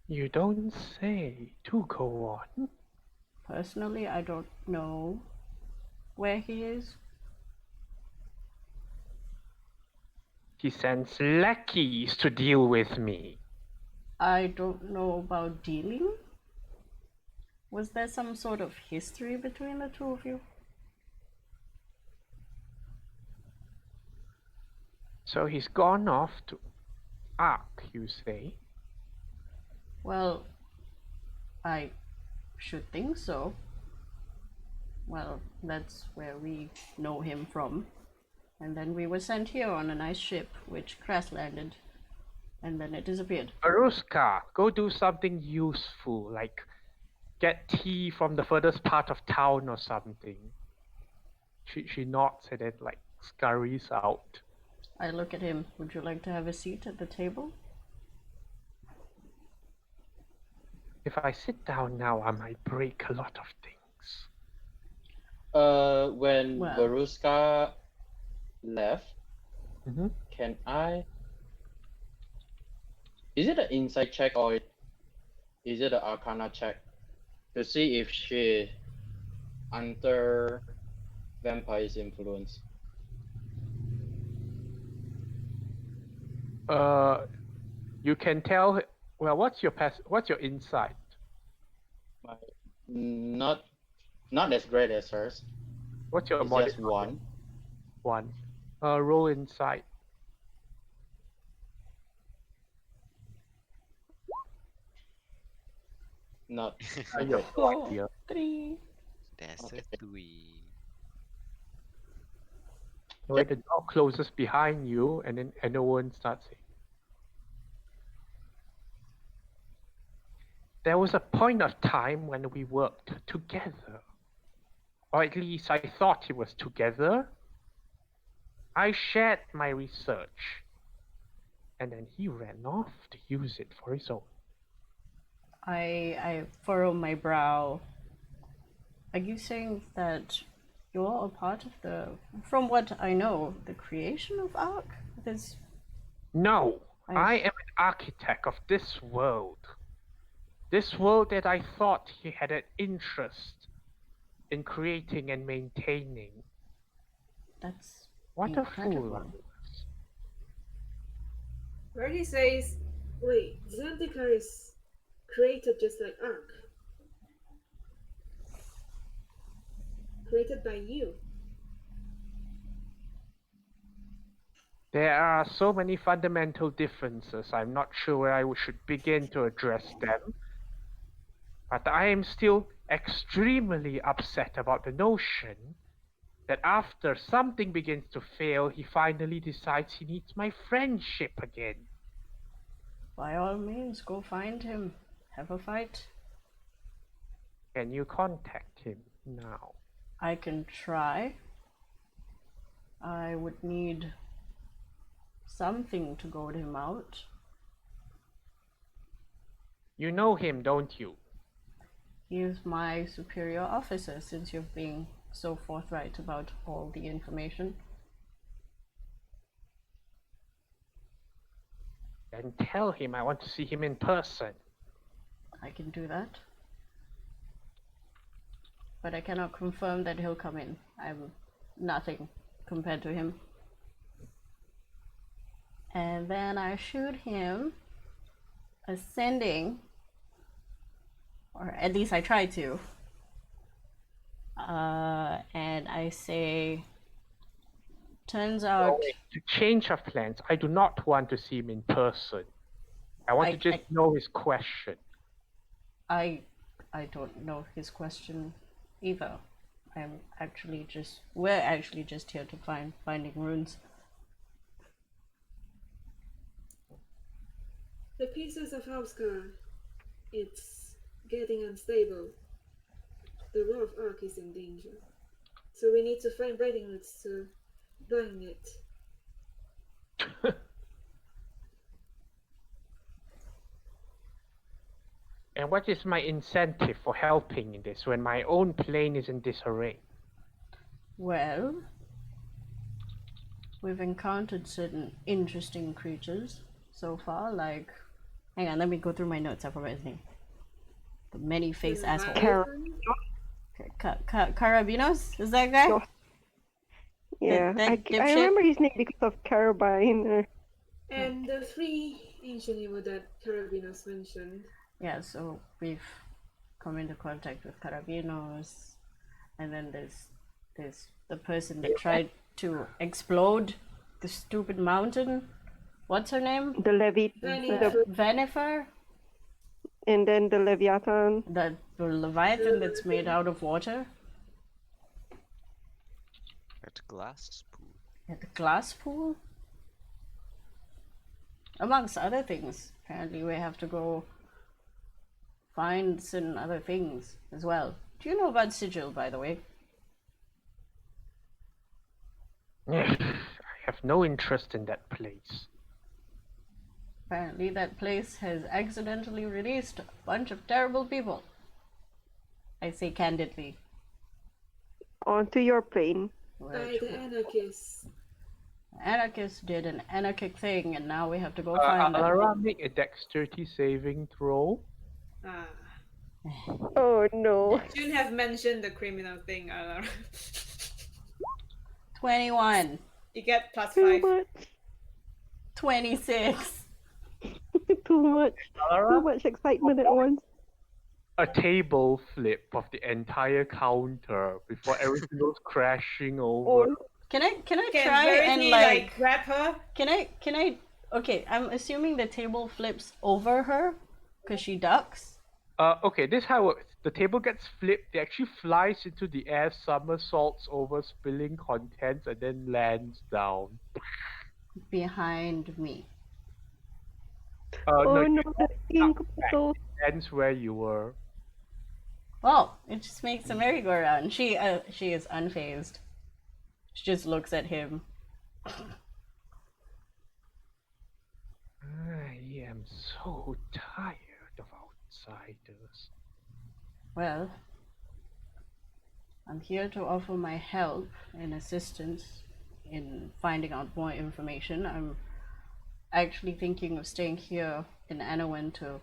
You don't say. Do go on. Personally, I don't know where he is. He sends lackeys to deal with me. I don't know about dealing. Was there some sort of history between the two of you? So he's gone off to Ark, you say? Well, I should think so. Well, that's where we know him from. And then we were sent here on a nice ship, which crash landed. And then it disappeared. Aruska, go do something useful, like get tea from the furthest part of town or something. She nods and then like scurries out. I look at him. Would you like to have a seat at the table? If I sit down now, I might break a lot of things. When Well. Baruska left, Mhm. can I? Is it an insight check or is it an arcana check to see if she under vampire's influence? You can tell. Well, what's your insight? Not as great as hers. What's your It's modifier? just one. One. Roll insight. Not. You have no idea. 3. That's Okay. a 3. When the door closes behind you, and then Enowen starts saying, There was a point of time when we worked together. Or at least I thought it was together. I shared my research. And then he ran off to use it for his own. I furrow my brow. Are you saying that you're a part of from what I know, the creation of Ark? No, I am an architect of this world. This world that I thought he had an interest in creating and maintaining. That's what incredible. A fool. Where he says, wait, Zendikar is created just like Ark. Created by you. There are so many fundamental differences. I'm not sure where I should begin to address them. But I am still extremely upset about the notion that after something begins to fail, he finally decides he needs my friendship again. By all means, go find him. Have a fight. Can you contact him now? I can try. I would need something to goad him out. You know him, don't you? He is my superior officer, since you're being so forthright about all the information. Then tell him I want to see him in person. I can do that. But I cannot confirm that he'll come in. I'm nothing compared to him. And then I shoot him ascending, or at least I try to. And I say, turns out... To change of plans, I do not want to see him in person. I want to just know his question. I don't know his question either. We're actually just here to finding runes. The pieces of Hauskar, it's getting unstable. The War of Ark is in danger. So we need to find writing routes to bind it. And what is my incentive for helping in this when my own plane is in disarray? Well, we've encountered certain interesting creatures so far, like... Hang on, let me go through my notes. I forgot his name. The many-faced asshole. Carabinos? Is that guy? No. Yeah, I remember his name because of Carabine. And the three ancient evil that Carabinos mentioned. Yeah, so we've come into contact with Carabinos, and then there's the person that tried to explode the stupid mountain. What's her name? The Venifer? And then the Leviathan. The Leviathan that's made out of water. At glass pool. At the glass pool? Amongst other things. Apparently we have to go find certain other things as well. Do you know about Sigil, by the way? I have no interest in that place. Apparently that place has accidentally released a bunch of terrible people. I say candidly. Onto your plane. By the anarchists. Anarchists did an anarchic thing, and now we have to go find them. Alara, make a dexterity saving throw. Oh no. Shouldn't have mentioned the criminal thing, Alara. 21. You get +5. Too much. 26. Too much. Too much excitement at once. A table flip of the entire counter before everything goes crashing over. Can I Can try and Verity, grab her? Can I okay, I'm assuming the table flips over her because she ducks. Okay, this is how it works. The table gets flipped, it actually flies into the air, somersaults over, spilling contents, and then lands down. Behind me. Oh no, the ink so ends where you were. Well, it just makes a merry-go-round. She is unfazed. She just looks at him. I am so tired of outsiders. Well, I'm here to offer my help and assistance in finding out more information. I'm actually thinking of staying here in Anawan to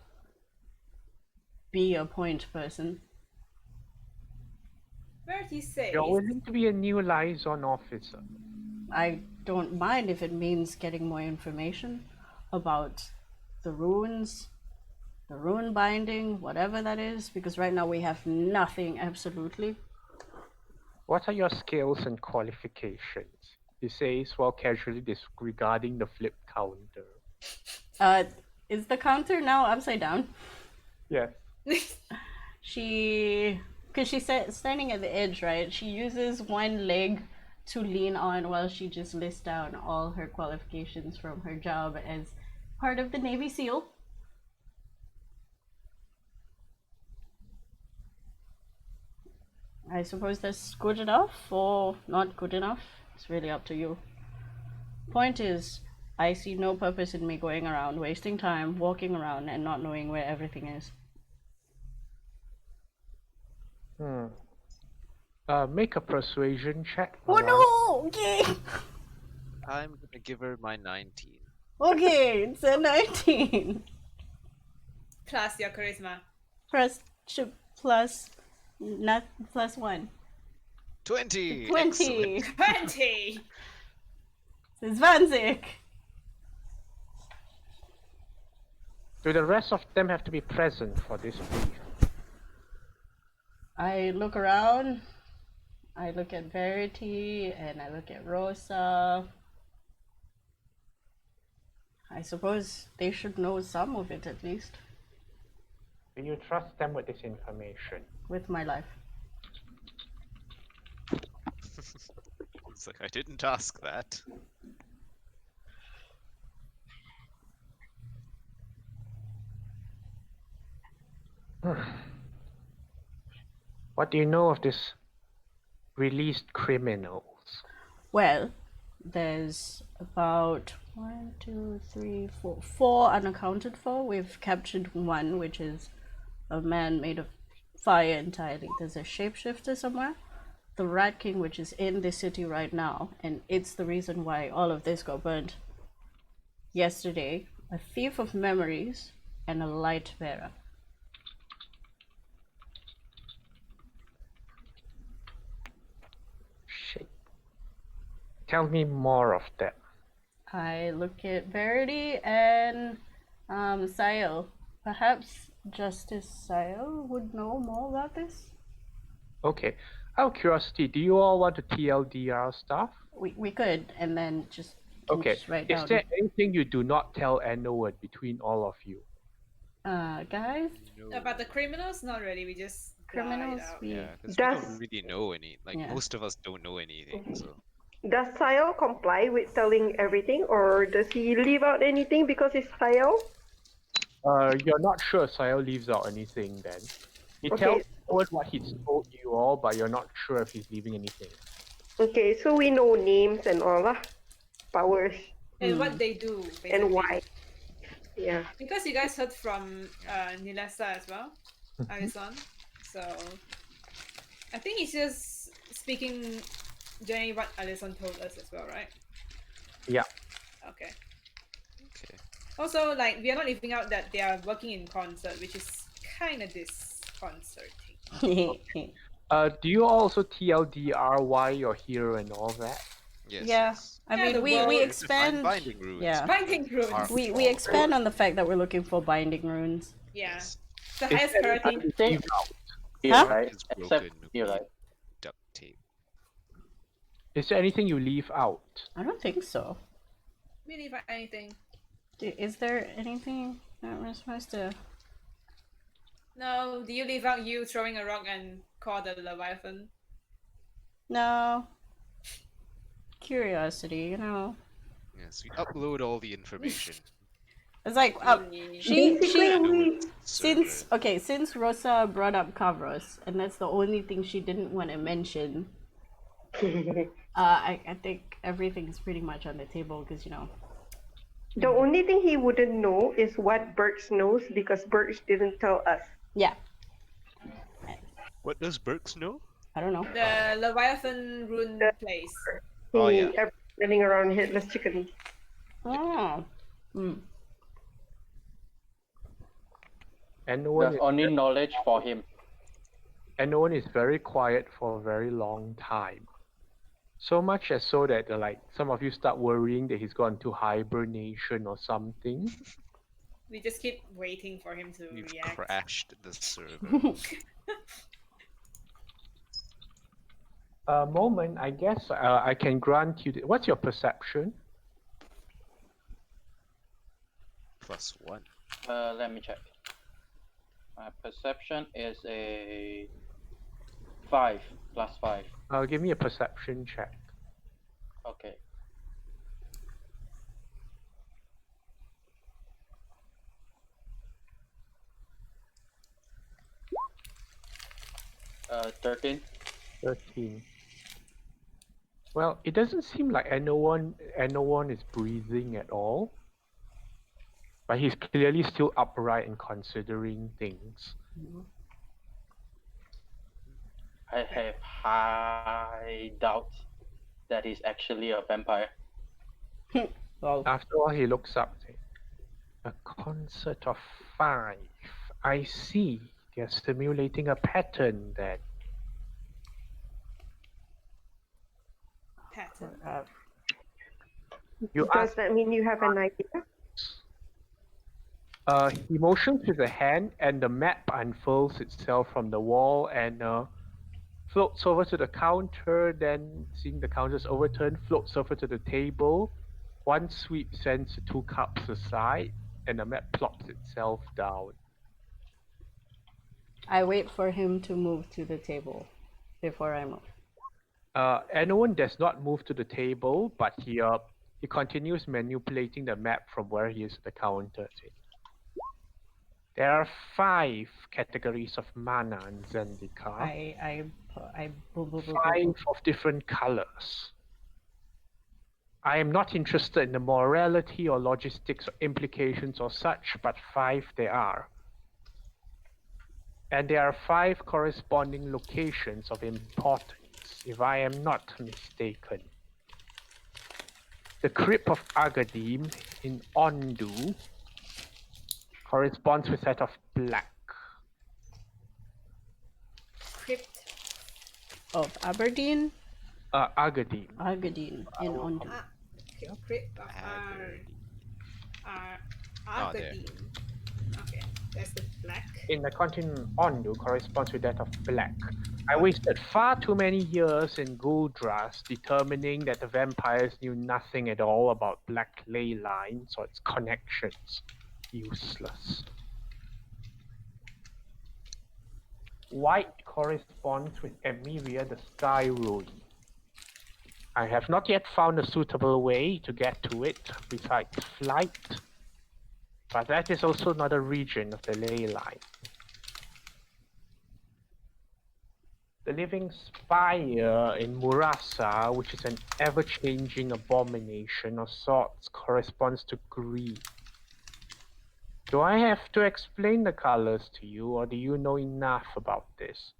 be a point person. Verity says, You're willing to be a new liaison officer. I don't mind if it means getting more information about the runes, the rune binding, whatever that is, because right now we have nothing, absolutely. What are your skills and qualifications? He says while casually disregarding the flip counter. Is the counter now upside down? Yes. Because she's standing at the edge, right? She uses one leg to lean on while she just lists down all her qualifications from her job as part of the Navy SEAL. I suppose that's good enough or not good enough. It's really up to you. Point is, I see no purpose in me going around, wasting time, walking around, and not knowing where everything is. Make a persuasion check. Oh no! Okay! I'm gonna give her my 19. Okay, it's a 19. plus your charisma. Plus, not plus 1. 20! 20! Excellent. 20! It's Vanzik! Do the rest of them have to be present for this brief? I look around, I look at Verity, and I look at Rosa. I suppose they should know some of it at least, Do you trust them with this information? with my life. It's like, I didn't ask that. What do you know of this released criminals? Well, there's about 1, 2, 3, 4, 4 unaccounted for. We've captured one, which is a man made of fire entirely. There's a shapeshifter somewhere. The Rat King, which is in the city right now, and it's the reason why all of this got burnt. Yesterday, a thief of memories, and a light bearer. Shit. Tell me more of them. I look at Verity and Sail. Perhaps Justice Sail would know more about this? Okay. Out of curiosity, do you all want to TLDR stuff? We could, and then just Okay. write Is down. there anything you do not tell anyone between all of you? Guys, No. About the criminals? Not really, we just criminals, lied out. we... Yeah, because we Does- don't really know any. Like, Yeah. most of us don't know anything, so. Does Sayal comply with telling everything, or does he leave out anything because it's Sayal? You're not sure Sayo leaves out anything then. He Okay. tells everyone what he's told you all, but you're not sure if he's leaving anything. Okay, so we know names and all lah, powers And what they do, basically. and why. Yeah. Because you guys heard from Nilesa as well, Alison. So I think he's just speaking generally what Alison told us as well, right? Yeah. Okay. Okay. Also, like, we are not leaving out that they are working in concert, which is kind of disconcerting. Do you also TLDR why you're here and all that? Yes. Yeah, yes. I Yeah, mean, the we world- To find expand... binding runes. Yeah. Binding runes. Are- We expand on the fact that we're looking for binding runes. Yeah. Yes. The Is highest there priority. anything you Think- leave out? Here, Huh? right? It's Except broken. here, right? Duct tape. Is there anything you leave out? I don't think so. We leave out anything. Is there anything that we're supposed to... No, do you leave out you throwing a rock and call the Leviathan? No. Curiosity, you know. Yes, we upload all the information. It's like Basically, since Rosa brought up Kavros, and that's the only thing she didn't want to mention. I think everything's pretty much on the table because the only thing he wouldn't know is what Birch knows because Birch didn't tell us. Yeah, What does Burks know? I don't know. The Leviathan rune place. Oh, yeah. Everyone's running around headless chicken. Oh. And no one That's only knowledge for him. and no one is very quiet for a very long time. So much as so that some of you start worrying that he's gone to hibernation or something. We just keep waiting for him to We've react. crashed the server. A moment, I guess I can grant you. What's your perception? +1. Let me check. My perception is a 5 plus 5. Give me a perception check. Okay. Uh, 13. 13. Well, it doesn't seem like anyone is breathing at all. But he's clearly still upright and considering things. I have high doubts that he's actually a vampire. Well, After all, he looks up. A concert of 5. I see. They're simulating a pattern then. Pattern. You Does ask. that mean you have an idea? He motions with a hand, and the map unfurls itself from the wall and floats over to the counter. Then, seeing the counters overturned, floats over to the table. One sweep sends the 2 cups aside, and the map plops itself down. I wait for him to move to the table before I move. Anyone does not move to the table, but he continues manipulating the map from where he is at the counter. There are 5 categories of mana in Zendika. I 5 of different colors. I am not interested in the morality or logistics or implications or such, but 5 there are. And there are 5 corresponding locations of importance, if I am not mistaken. The Crypt of Agadim in Ondu corresponds with that of black. Crypt. of Aberdeen, Agadim. Agadim in Ondu. Crypt of Oh, there. Agadim. Okay, that's the black. In the continent Ondu corresponds with that of black. I wasted far too many years in Guldras determining that the vampires knew nothing at all about black ley lines or its connections. Useless. White corresponds with Emiria, the Sky Rune. I have not yet found a suitable way to get to it besides flight, but that is also another region of the ley line. The Living Spire in Murasa, which is an ever-changing abomination of sorts, corresponds to green. Do I have to explain the colors to you, or do you know enough about this?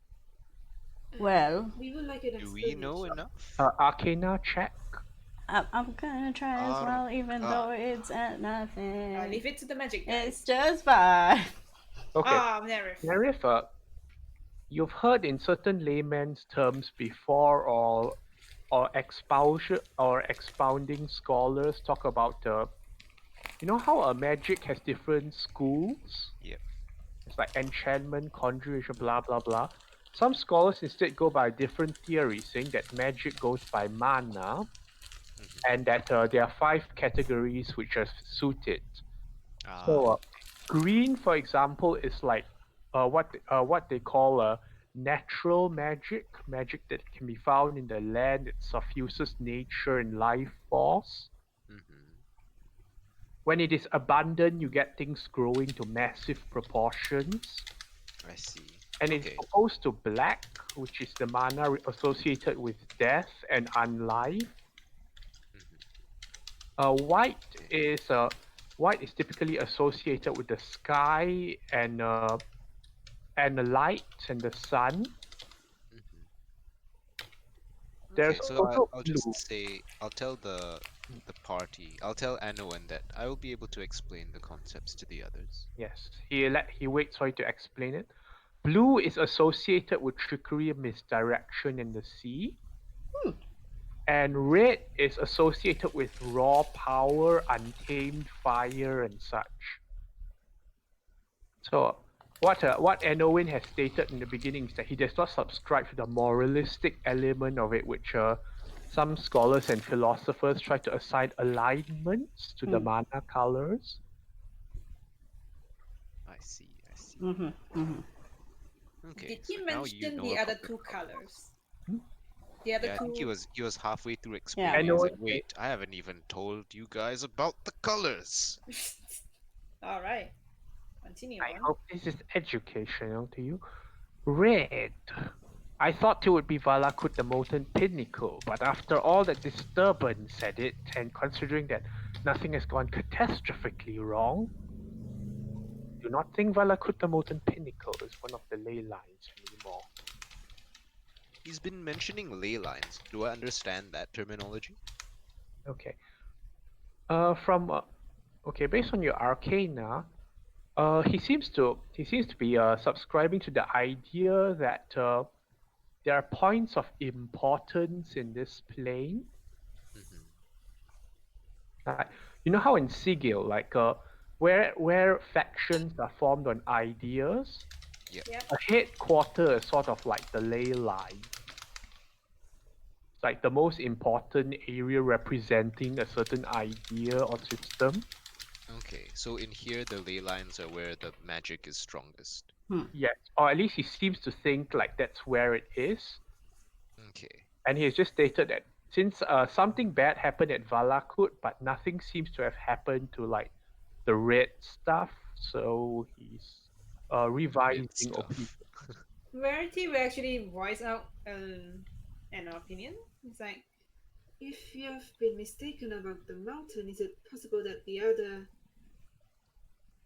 Well, We would like an Do we know explanation. enough? Arcana check. I'm gonna try as well, even though it's at nothing. Leave it to the magic guys. It's just fine. Okay. Nerif. Nerif, you've heard in certain layman's terms before, or expounding scholars talk about you know how a magic has different schools? Yep. It's like enchantment, conjuration, blah blah blah. Some scholars instead go by different theories, saying that magic goes by mana, and that there are 5 categories which are suited. So green, for example, is like what they call natural magic, magic that can be found in the land. It suffuses nature and life force. When it is abundant, you get things growing to massive proportions. I see. And it's Okay. opposed to black, which is the mana associated with death and unlife. White is typically associated with the sky and the light and the sun. There's Okay, so also I'll blue. just say I'll tell the party. I'll tell Anoan that I will be able to explain the concepts to the others. Yes, he waits for you to explain it. Blue is associated with trickery and misdirection in the sea. And red is associated with raw power, untamed fire, and such. So, what Anoin has stated in the beginning is that he does not subscribe to the moralistic element of it, which some scholars and philosophers try to assign alignments to the mana colors. I see. Okay, Did so he now you mention know the other about the two colors. colors? The other Yeah, I two. think he was halfway through Yeah. explaining. He was like, Anoin- wait, I haven't even told you guys about the colors. All right. Continue I on. hope this is educational to you. Red. I thought it would be Valakut the Molten Pinnacle, but after all the disturbance at it, and considering that nothing has gone catastrophically wrong, do not think Valakut the Molten Pinnacle is one of the ley lines anymore. He's been mentioning ley lines. Do I understand that terminology? Okay. Based on your arcana, he seems to be subscribing to the idea that there are points of importance in this plane. You know how in Sigil, like where factions are formed on ideas, Yep. a headquarter is sort of like the ley line. It's like the most important area representing a certain idea or system. Okay, so in here the ley lines are where the magic is strongest. Yes, or at least he seems to think like that's where it is. Okay. And he has just stated that since something bad happened at Valakut, but nothing seems to have happened to like the red stuff, so he's revising stuff. opinion. Rarity will actually voice out an opinion. It's like, If you have been mistaken about the mountain, is it possible that the other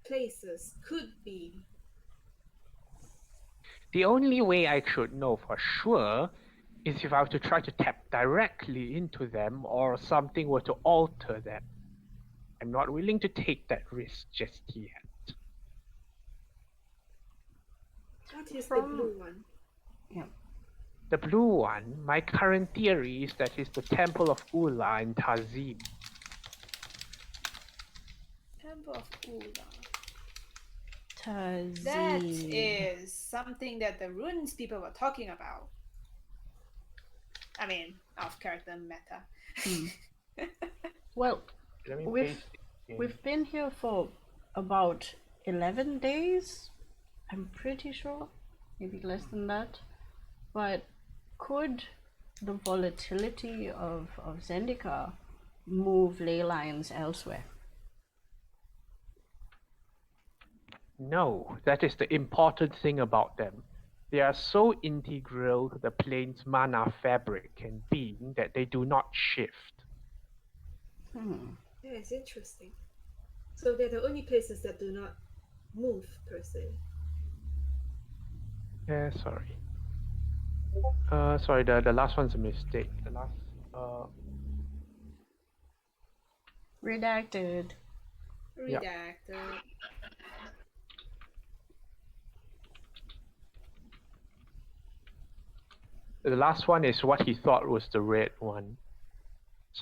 places could be? The only way I should know for sure is if I were to try to tap directly into them or something were to alter them. I'm not willing to take that risk just yet. What is From- the blue one? The blue one, my current theory is that it's the Temple of Ular in Tazim. Temple of Ular. Tazim. That is something that the runes people were talking about. I mean, off character meta. Well, Let me We've- paste it in. we've been here for about 11 days. I'm pretty sure. Maybe less than that. But could the volatility of Zendika move ley lines elsewhere? No, that is the important thing about them. They are so integral to the plane's mana fabric and being that they do not shift. Yeah, it's interesting. So they're the only places that do not move per se. Yeah, sorry. Sorry, the last one's a mistake. The last Redacted. Yeah. Redacted. the last one is what he thought was the red one.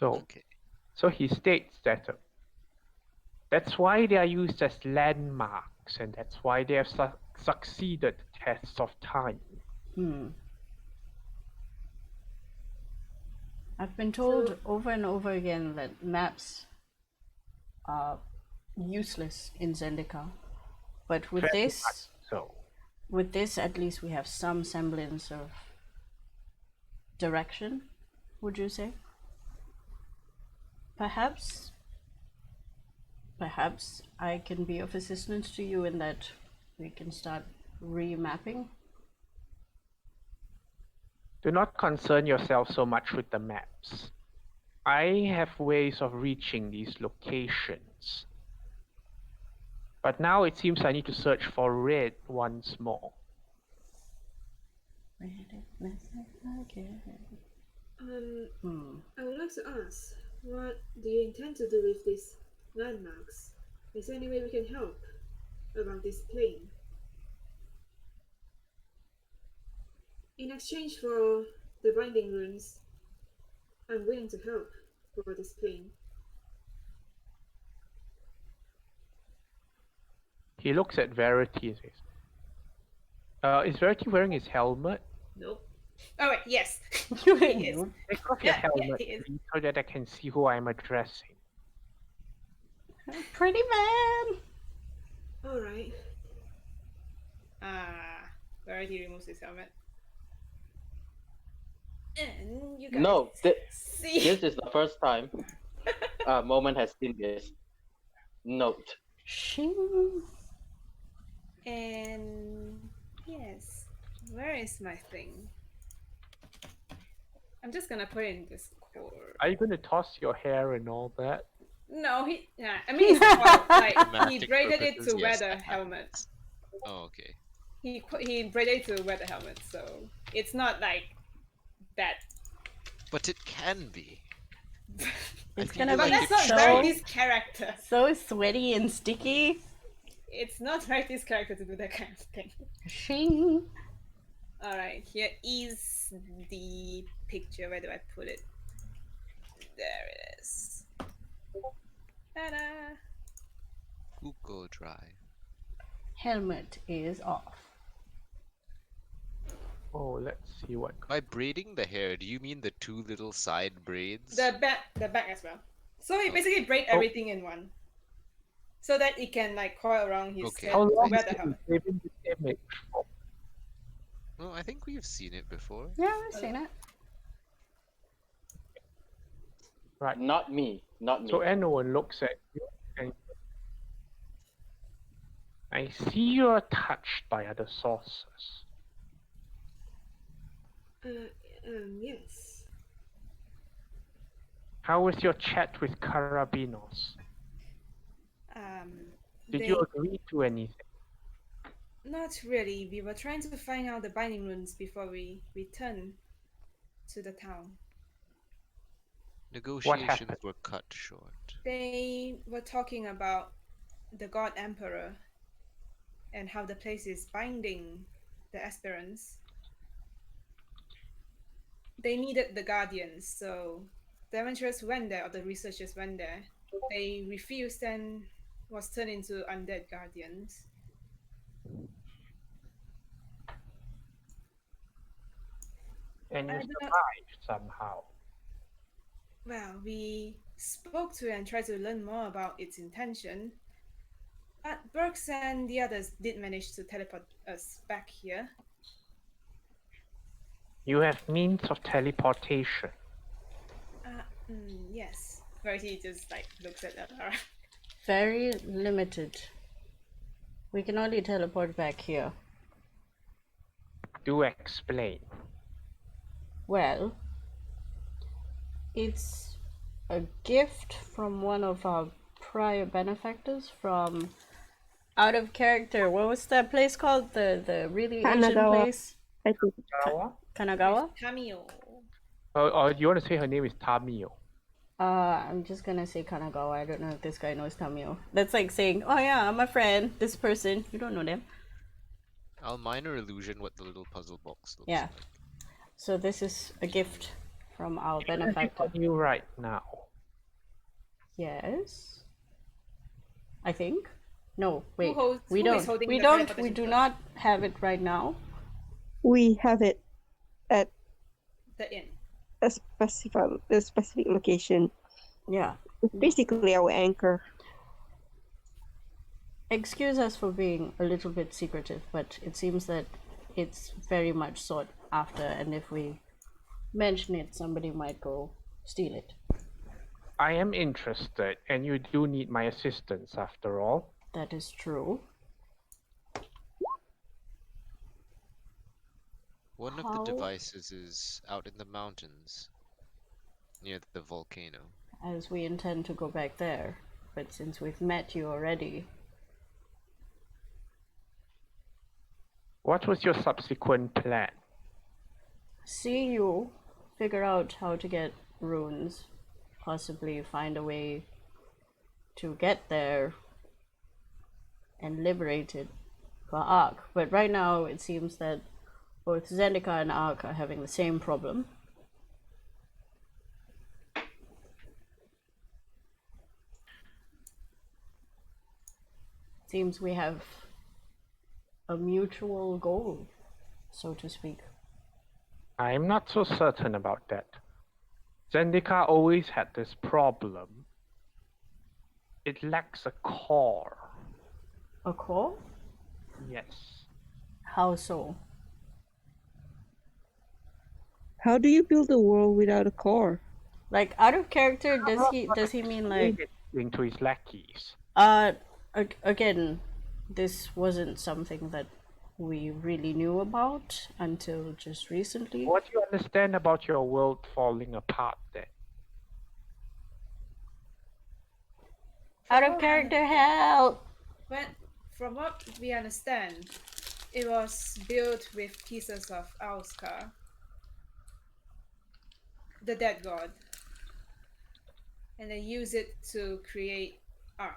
Okay. So he states that that's why they are used as landmarks, and that's why they have succeeded the tests of time. I've been told over and over again that maps are useless in Zendika. But with Very this, much so. with this, at least we have some semblance of direction, would you say? Perhaps Perhaps I can be of assistance to you in that we can start remapping. Do not concern yourself so much with the maps. I have ways of reaching these locations. But now it seems I need to search for red once more. I would like to ask, what do you intend to do with these landmarks? Is there any way we can help around this plane? In exchange for the binding runes, I'm willing to help for this plane. He looks at Verity and says, is Verity wearing his helmet? Nope. Oh wait, yes. You He ain't is. know. Take off your Yeah, helmet, he is. please, so that I can see who I'm addressing. Pretty man. Alright. Verity removes his helmet. And you guys No, see. this is the first time Moment has seen this. Note. Shing. And yes, where is my thing? I'm just gonna put it in Discord. Are you going to toss your hair and all that? No, I mean, it's well, like he Dramatic braided it purposes, to yes, wear the that helmet. happens. Oh, okay. He braided it to wear the helmet, so it's not like that. But it can be. It's feel gonna But be that's not so, Verity's character. so sweaty and sticky. It's not Verity's character to do that kind of thing. Shing. Alright, here is the picture. Where do I put it? There it is. Ta-da! Google Drive. Helmet is off. Oh, let's see what. By braiding the hair, do you mean the two little side braids? The back as well. So he basically braid everything in one, so that it can like coil around his Okay. head How to long wear has the he been helmet. saving this image for? Well, I think we've seen it before. Yeah, I've seen it. Right. Not me. Not me. So anyone looks at you and I see you're touched by other sources. Yes. How was your chat with Carabinos? Did you agree to anything? Not really. We were trying to find out the binding runes before we return to the town. Negotiations happened? were cut short. They were talking about the God Emperor and how the place is binding the aspirants. They needed the guardians, so the adventurers went there, or the researchers went there. They refused and was turned into undead guardians. And you I do not- survived somehow. Well, we spoke to it and tried to learn more about its intention. But Burks and the others did manage to teleport us back here. You have means of teleportation. Yes. Verity just like looks at Ular. Very limited. We can only teleport back here. Do explain. Well, it's a gift from one of our prior benefactors from out of character. What was that place called? The really ancient Kanagawa. place? I think. Kanagawa? Cameo. Or you want to say her name is Tamio? I'm just gonna say Kanagawa. I don't know if this guy knows Tamio. That's like saying, oh yeah, I'm a friend. This person. You don't know them. I'll minor illusion what the little puzzle box looks Yeah. like. So this is a gift from our benefactor. On you right now. Yes. I think. No, wait. holds- we who is don't. holding We the don't. teleportation We do code? not have it right now. We have it at The inn. a specific location. Yeah. It's basically our anchor. Excuse us for being a little bit secretive, but it seems that it's very much sought after, and if we mention it, somebody might go steal it. I am interested, and you do need my assistance after all. That is true. One of How? the devices is out in the mountains near the volcano. As we intend to go back there, but since we've met you already, What was your subsequent plan? see you, figure out how to get runes, possibly find a way to get there and liberate it for Ark. But right now it seems that both Zendika and Ark are having the same problem. Seems we have a mutual goal, so to speak. I'm not so certain about that. Zendika always had this problem. It lacks a core. A core? Yes. How so? How do you build a world without a core? Like, out of character, does he mean like Into his lackeys. again, this wasn't something that we really knew about until just recently. What do you understand about your world falling apart then? Out of character, help! From what we understand, it was built with pieces of Auskar, the dead god, and they use it to create Ark.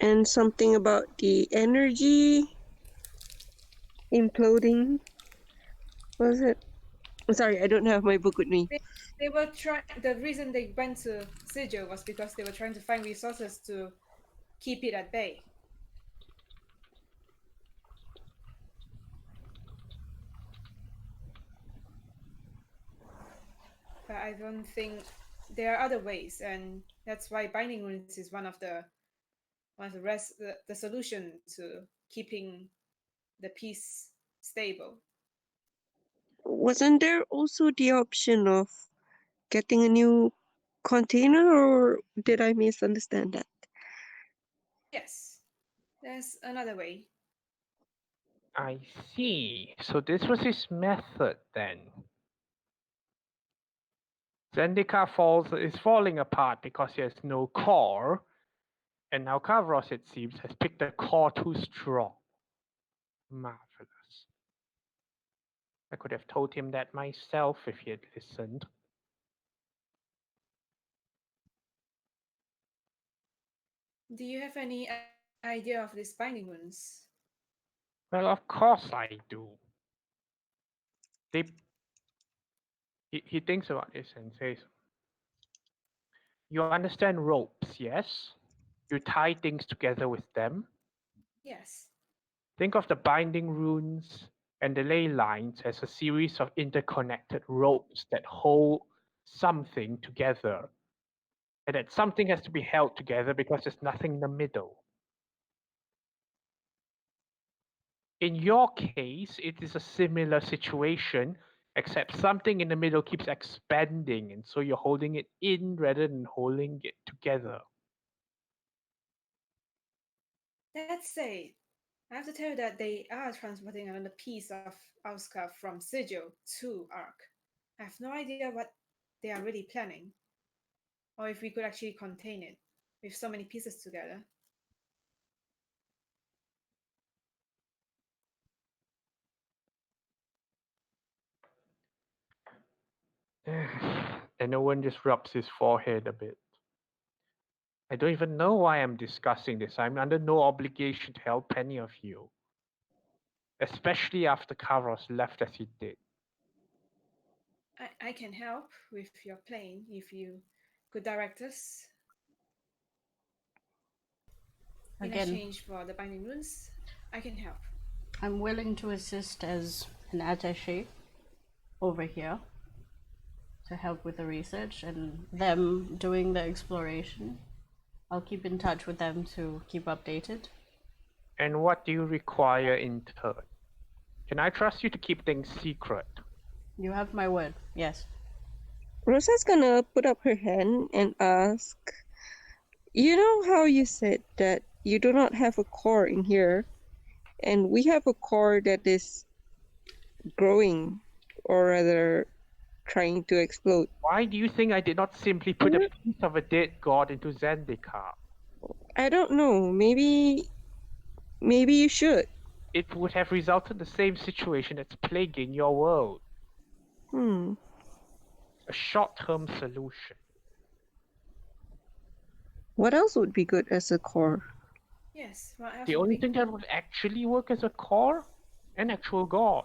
And something about the energy imploding. What was it? I'm sorry, I don't have my book with me. They were trying. The reason they went to Sigil was because they were trying to find resources to keep it at bay. But I don't think there are other ways, and that's why binding runes is one of the solution to keeping the peace stable. Wasn't there also the option of getting a new container, or did I misunderstand that? Yes, there's another way. I see. So this was his method then. Zendika is falling apart because he has no core, and now Kavros, it seems, has picked a core too strong. Marvelous. I could have told him that myself if he had listened. Do you have any idea of these binding runes? Well, of course I do. He thinks about this and says, you understand ropes, yes? You tie things together with them. Yes. Think of the binding runes and the ley lines as a series of interconnected ropes that hold something together. And that something has to be held together because there's nothing in the middle. In your case, it is a similar situation, except something in the middle keeps expanding, and so you're holding it in rather than holding it together. That said, I have to tell you that they are transporting another piece of Auskar from Sigil to Ark. I have no idea what they are really planning, or if we could actually contain it with so many pieces together. And no one just rubs his forehead a bit. I don't even know why I'm discussing this. I'm under no obligation to help any of you. Especially after Kavros left as he did. I can help with your plane if you could direct us. In Again, exchange for the binding runes, I can help. I'm willing to assist as an attaché over here to help with the research and them doing the exploration. I'll keep in touch with them to keep updated. And what do you require in turn? Can I trust you to keep things secret? You have my word, yes. Rosa's gonna put up her hand and ask, you know how you said that you do not have a core in here, and we have a core that is growing, or rather trying to explode. Why do you think I did not simply put a piece of a dead god into Zendikar? I don't know. Maybe you should. It would have resulted in the same situation that's plaguing your world. A short-term solution. What else would be good as a core? Yes, what else The would only be thing that would actually work as a core, an actual god,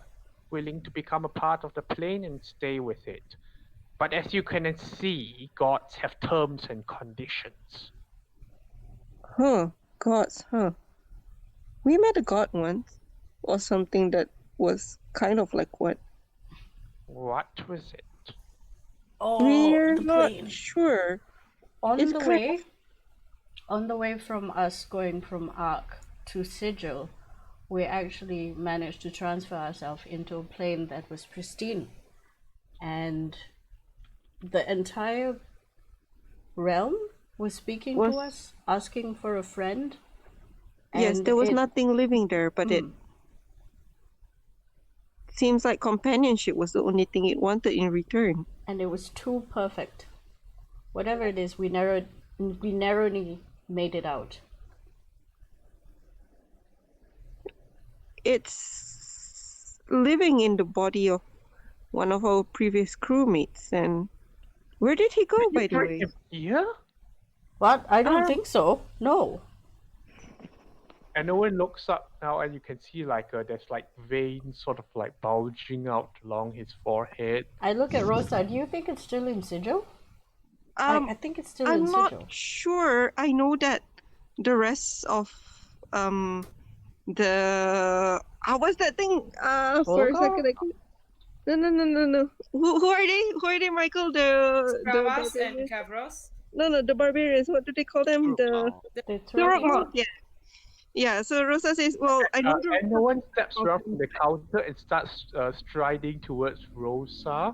willing to become a part of the plane and stay with it. But as you can see, gods have terms and conditions. Gods, We met a god once, or something that was kind of like what? What was it? Oh, We're the not plane. sure. On It's the kind way, on the way from us going from Ark to Sigil, we actually managed to transfer ourselves into a plane that was pristine, and the entire realm was speaking to us, asking for a friend. Yes, And there was it- nothing living there, but it seems like companionship was the only thing it wanted in return. and it was too perfect. Whatever it is, we narrowly made it out. It's living in the body of one of our previous crewmates, and where did he go, by the way? Here? What? I don't think so. No. And Owen looks up now, and you can see like there's like veins sort of like bulging out along his forehead. I look at Rosa. Do you think it's still in Sigil? I think it's still in I'm not Sigil. sure. I know that the rest of the what's that thing? For a Volga? second. No. Who are they? Who are they, Michael? The Bravas and barbarians? Cabros? No, the barbarians. What do they call them? The Turok. Yeah. So Rosa says, "Well, I know." And no one steps around from the counter and starts striding towards Rosa.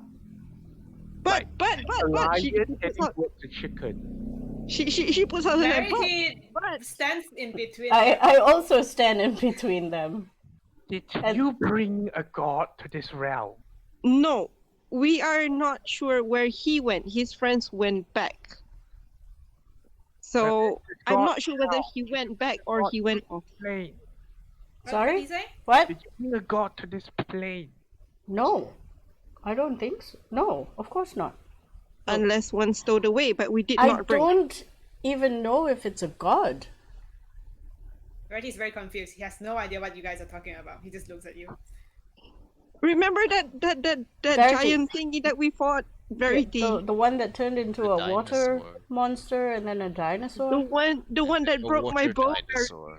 But a lion she heading towards the chicken. she puts out her hand. Mary stands in between. I also stand in between them. Did you bring a god to this realm? No, we are not sure where he went. His friends went back. So I'm not sure whether he went back or he went off. Plane. Sorry? What did he say? What? Did you bring a god to this plane? No. I don't think so. No, of course not. Unless one stowed away, but we did I not bring. don't even know if it's a god. Reti's very confused. He has no idea what you guys are talking about. He just looks at you. Remember that Verity. giant thingy that we fought? Verity. The one that turned into The a water dinosaur. monster and then a dinosaur? The one that A broke my water bow. dinosaur.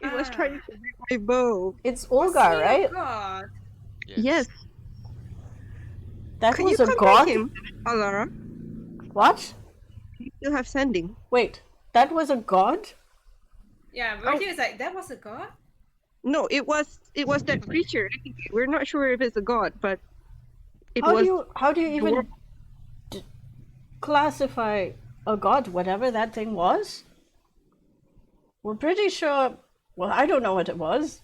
It was trying to break my bow. It's Ulgar, right? Oh God. Yes. That Can was you a contact god? him, Alara? What? You still have sending. Wait, that was a god? Yeah, Reti was like, that was a god? No, it was that creature. We're not sure if it's a god, but it How was. do you even classify a god, whatever that thing was? We're pretty sure. Well, I don't know what it was.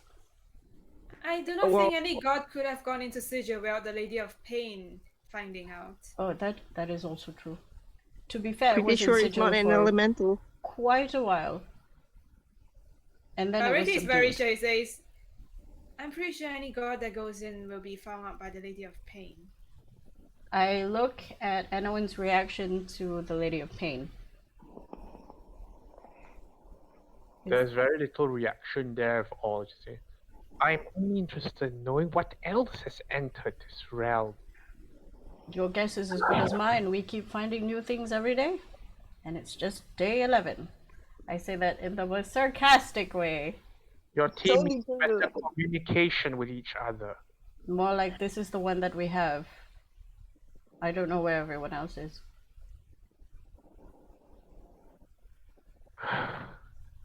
I do not Well- think any god could have gone into Sigil without the Lady of Pain finding out. Oh, that is also true. To be fair, it Pretty was sure in it's Sigil not an for elemental. quite a while. And then But it was Reti is very subdued. sure. He says, I'm pretty sure any god that goes in will be found out by the Lady of Pain. I look at Anowin's reaction to the Lady of Pain. There's very little reaction there at all. You see. I'm only interested in knowing what else has entered this realm. Your guess is as good as mine. We keep finding new things every day. And it's just day 11. I say that in the most sarcastic way. Your team only needs day better communication with each other. More like this is the one that we have. I don't know where everyone else is.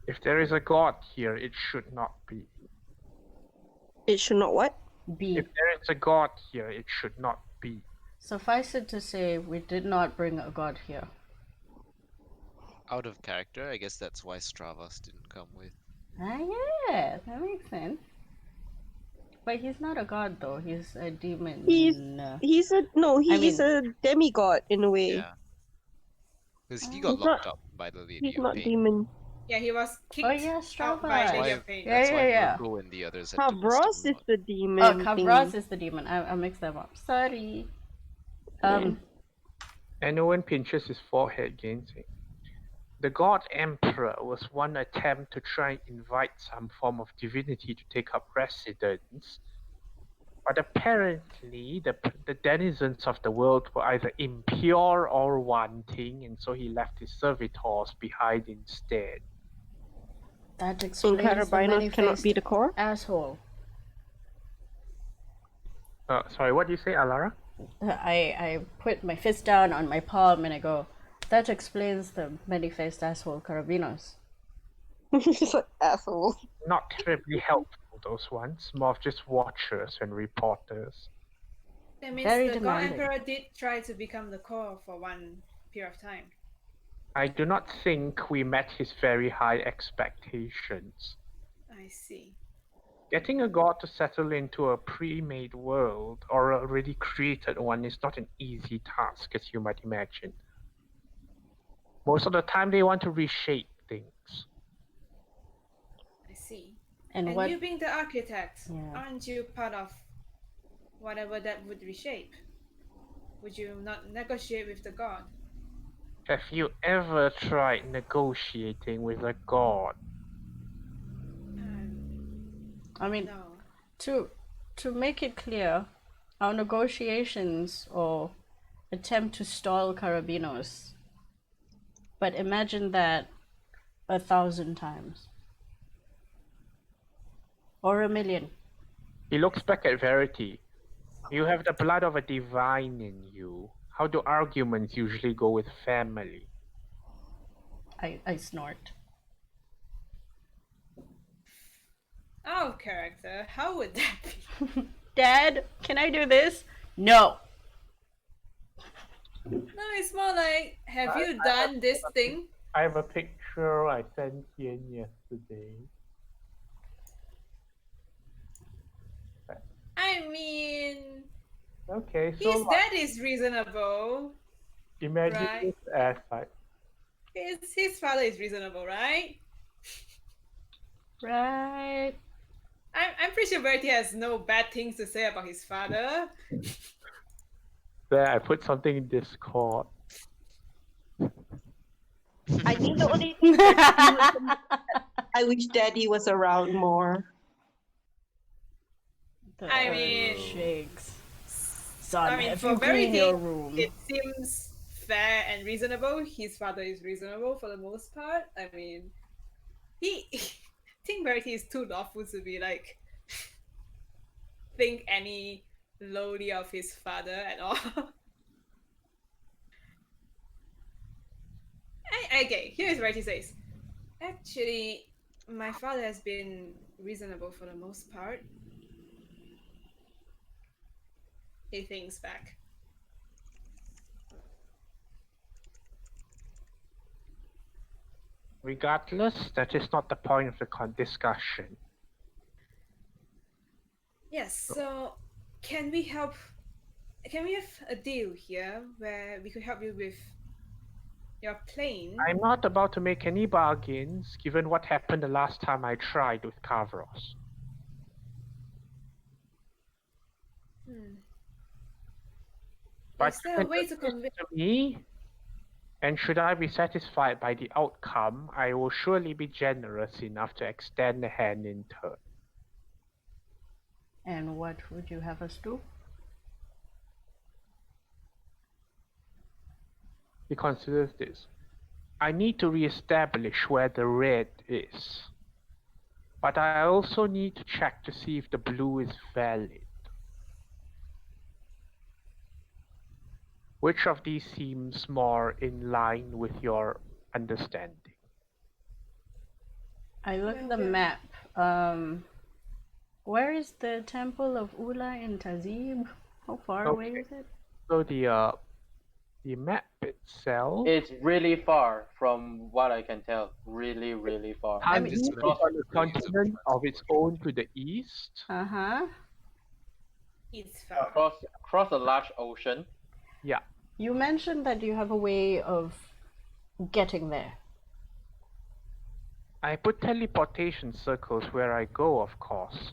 If there is a god here, it should not be. It should not what? B. If there is a god here, it should not be. Suffice it to say, we did not bring a god here. Out of character, I guess that's why Stravas didn't come with. Ah, yeah, that makes sense. But he's not a god, though. He's a demon. He's a demigod in a way. Yeah. Because he got He's not- locked up by the Lady He's of not Pain. demon. Yeah, he was kicked Oh, yeah, out by Strava. Lady Why- of Pain. Yeah, That's why yeah. Virgo and the others had to Cabros list him is out. the demon. Oh, Cabras thingy. is the demon. I mixed them up. Sorry. Yeah. And Owen pinches his forehead, gainsaying. The God Emperor was one attempt to try and invite some form of divinity to take up residence, but apparently the denizens of the world were either impure or wanting, and so he left his servitors behind instead. That So explains the Carabinos cannot be many-faced the core? asshole. Sorry, what do you say, Alara? I put my fist down on my palm and I go, that explains the many-faced asshole Carabinos. He's an asshole. Not terribly helpful, those ones. More of just watchers and reporters. That means Very the God demanding. Emperor did try to become the core for one period of time. I do not think we met his very high expectations. I see. Getting a god to settle into a pre-made world or a already created one is not an easy task, as you might imagine. Most of the time they want to reshape things. I see. And And what? you being the architect, Yeah. aren't you part of whatever that would reshape? Would you not negotiate with the god? Have you ever tried negotiating with a god? I mean, No. to make it clear, our negotiations or attempt to stall Carabinos. But imagine that 1,000 times. Or 1,000,000. He looks back at Verity. You have the blood of a divine in you. How do arguments usually go with family? I snort. Oh, character, how would that be? Dad, can I do this? No. No, it's more like, have you done this thing? I have a picture I sent Yen yesterday. I mean, Okay, his so dad is reasonable. imagine right. this as like His father is reasonable, right? Right. I'm pretty sure Verity has no bad things to say about his father. there. I put something in Discord. I think the only thing I wish Daddy was around more. I mean, shakes. Son, I mean, have for you cleaned your Verity, room? it seems fair and reasonable. His father is reasonable for the most part. I mean, I think Verity is too lawful to be like think any lowly of his father at all. Okay, here's Verity says. Actually, my father has been reasonable for the most part. He thinks back. Regardless, that is not the point of the discussion. Yes, so can we have a deal here where we could help you with your plane? I'm not about to make any bargains, given what happened the last time I tried with Kavros. But Is there a way to convince me? And should I be satisfied by the outcome, I will surely be generous enough to extend a hand in turn. And what would you have us do? He considers this. I need to re-establish where the red is. But I also need to check to see if the blue is valid. Which of these seems more in line with your understanding? I look at the map. Where is the temple of Ular in Tazib? How far away is it? So So the map itself It's really far from what I can tell. Really, really far. Tanzania This is map on a brings up continent of its own to the east. Uh-huh. It's far. Across a large ocean. Yeah. You mentioned that you have a way of getting there. I put teleportation circles where I go, of course.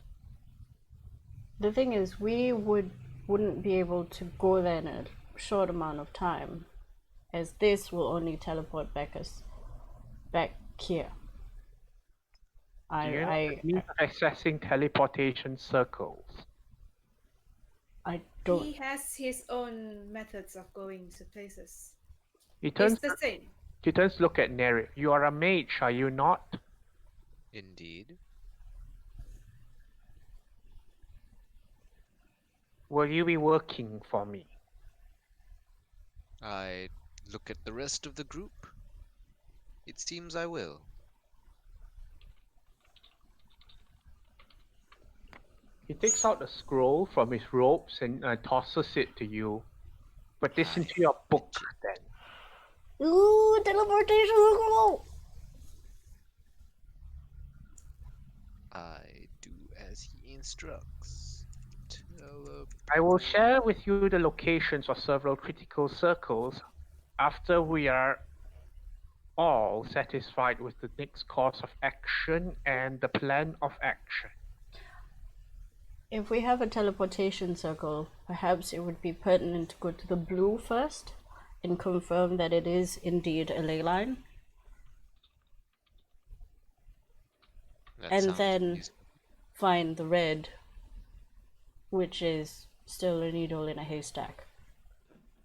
The thing is, we wouldn't be able to go there in a short amount of time, as this will only teleport back here. Do you know the means of accessing teleportation circles? I don't. He has his own methods of going to places. He turns It's the same. to look at Nerif. You are a mage, are you not? Indeed. Will you be working for me? I look at the rest of the group. It seems I will. He takes out a scroll from his robes and tosses it to you. Put this into your book, then. Ooh, teleportation circle! I do as he instructs. I will share with you the locations of several critical circles after we are all satisfied with the next course of action and the plan of action. If we have a teleportation circle, perhaps it would be pertinent to go to the blue first and confirm that it is indeed a ley line. That And sounds then reasonable. find the red, which is still a needle in a haystack.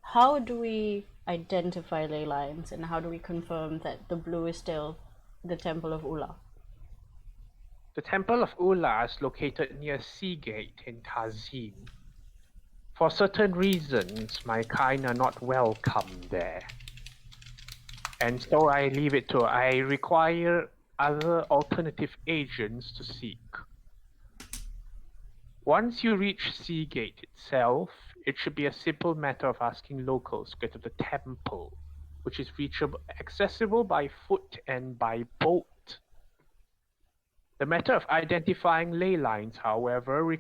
How do we identify ley lines, and how do we confirm that the blue is still the Temple of Ular? The Temple of Ular is located near Seagate in Tazim. For certain reasons, my kind are not welcome there. And so I leave it to I require other alternative agents to seek. Once you reach Seagate itself, it should be a simple matter of asking locals to get to the temple, which is reachable, accessible by foot and by boat. The matter of identifying ley lines, however,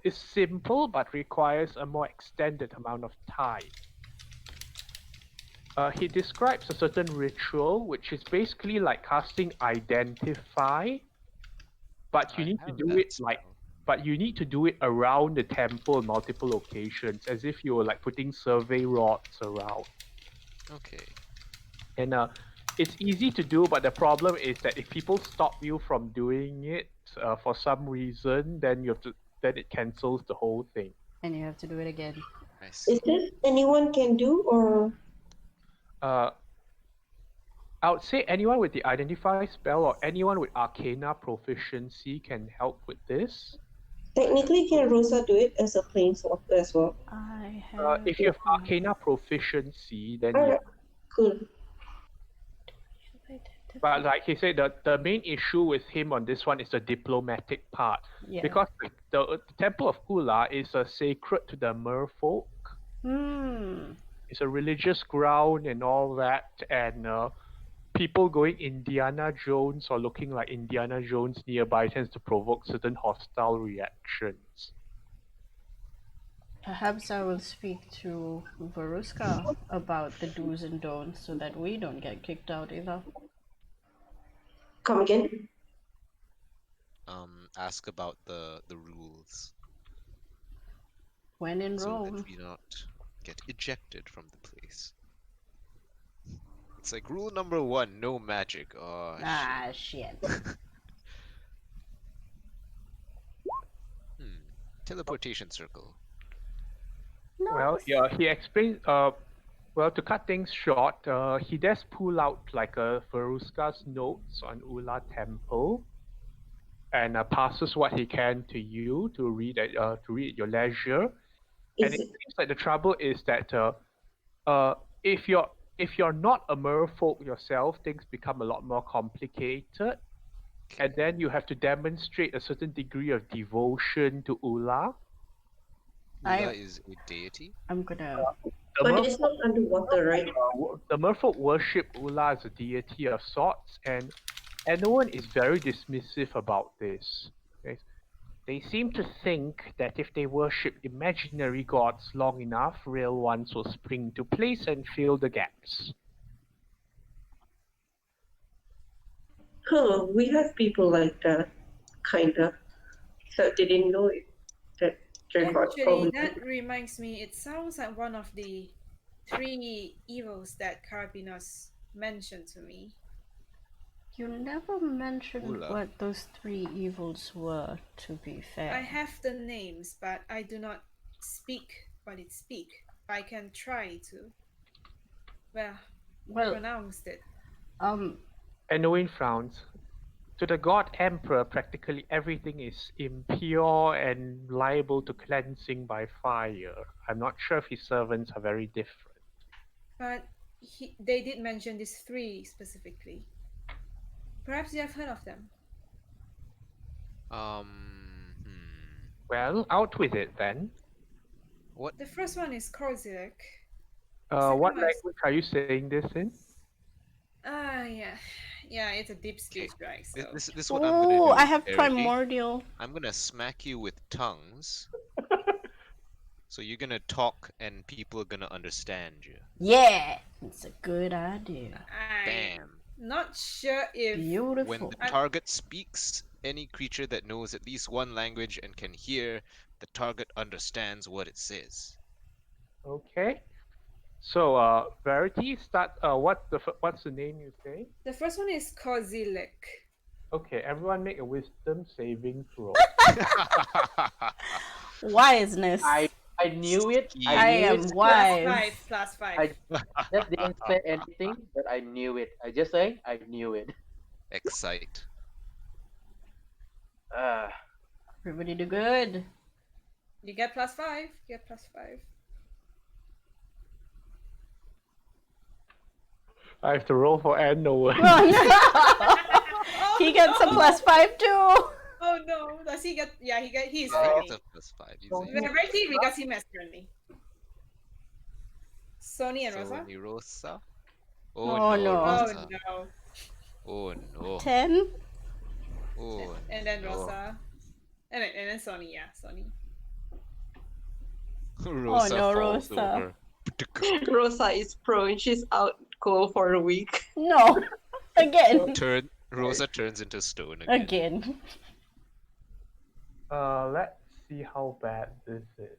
is simple but requires a more extended amount of time. He describes a certain ritual, which is basically like casting Identify, but you need to do it but you need to do it around the temple in multiple locations, as if you were like putting survey rods around. Okay. And it's easy to do, but the problem is that if people stop you from doing it for some reason, then it cancels the whole thing. And you have to do it again. I see. Is this anyone can do, or I would say anyone with the Identify spell or anyone with Arcana proficiency can help with this. technically can Rosa do it as a planeswalker as well? I have. If you have Arcana proficiency, then Alright, cool. But like he said, the main issue with him on this one is the diplomatic part. Yeah. Because the Temple of Ular is sacred to the merfolk. It's a religious ground and all that, and people going Indiana Jones or looking like Indiana Jones nearby tends to provoke certain hostile reactions. Perhaps I will speak to Veruska about the do's and don'ts so that we don't get kicked out either. Come again? Ask about the rules When in so Rome. that we not get ejected from the place. It's like rule number 1, no magic. Oh, Shit. Teleportation circle. Well, yeah, he explains. Well, to cut things short, he does pull out like a Veruska's notes on Ular Temple, and passes what he can to you to read at your leisure. And it seems like the trouble is that if you're not a merfolk yourself, things become a lot more complicated, and then you have to demonstrate a certain degree of devotion to Ular. Ula is a deity? I'm gonna. The But merfolk, it's not underwater, right? the merfolk worship Ula as a deity of sorts, and everyone is very dismissive about this. Okay? They seem to think that if they worship imaginary gods long enough, real ones will spring into place and fill the gaps. Huh, we have people like that, kinda. So they didn't know it. That they're got Actually, probably. that reminds me, it sounds like one of the 3 evils that Carabinas mentioned to me. You never mentioned Ula. what those 3 evils were, to be fair. I have the names, but I do not speak what it speak. I can try to. Well, pronounce it. And Owen frowns. To the god emperor, practically everything is impure and liable to cleansing by fire. I'm not sure if his servants are very different. But they did mention these 3 specifically. Perhaps you have heard of them. Well, out with it then. What? The first one is Korzilek. What one is- language are you saying this in? Yeah, it's a deep speech, right? So. This is what I'm gonna do. Oh, I have Verity. primordial. I'm gonna smack you with tongues. So you're gonna talk and people are gonna understand you. Yeah, it's a good idea. Bam. Not sure if Beautiful. When the target speaks, any creature that knows at least one language and can hear, the target understands what it says. Okay. So, Verity, start. What's the name you say? the first one is Korzilek. Okay, everyone make a wisdom saving throw. Wiseness. I knew it. I knew am it. wise. Plus 5. I just didn't say anything, but I knew it. I just say I knew it. Excite. Everybody do good. You get plus 5. Get plus 5. I have to roll for N. No one. Oh no! He gets a plus 5 too. Oh no! Does he get? Yeah, he's Yeah, he friendly. gets a +5. He's Verity regards him as friendly. Sony and Rosa. Sony Rosa. Oh, no. Oh Rosa. no! Oh no. 10. Oh And then no. Rosa. And then Sony. Yeah, Sony. Rosa no, falls Rosa. over. Rosa is prone. She's out cold for a week. No. Again. Rosa turns into stone again. Again. Let's see how bad this is.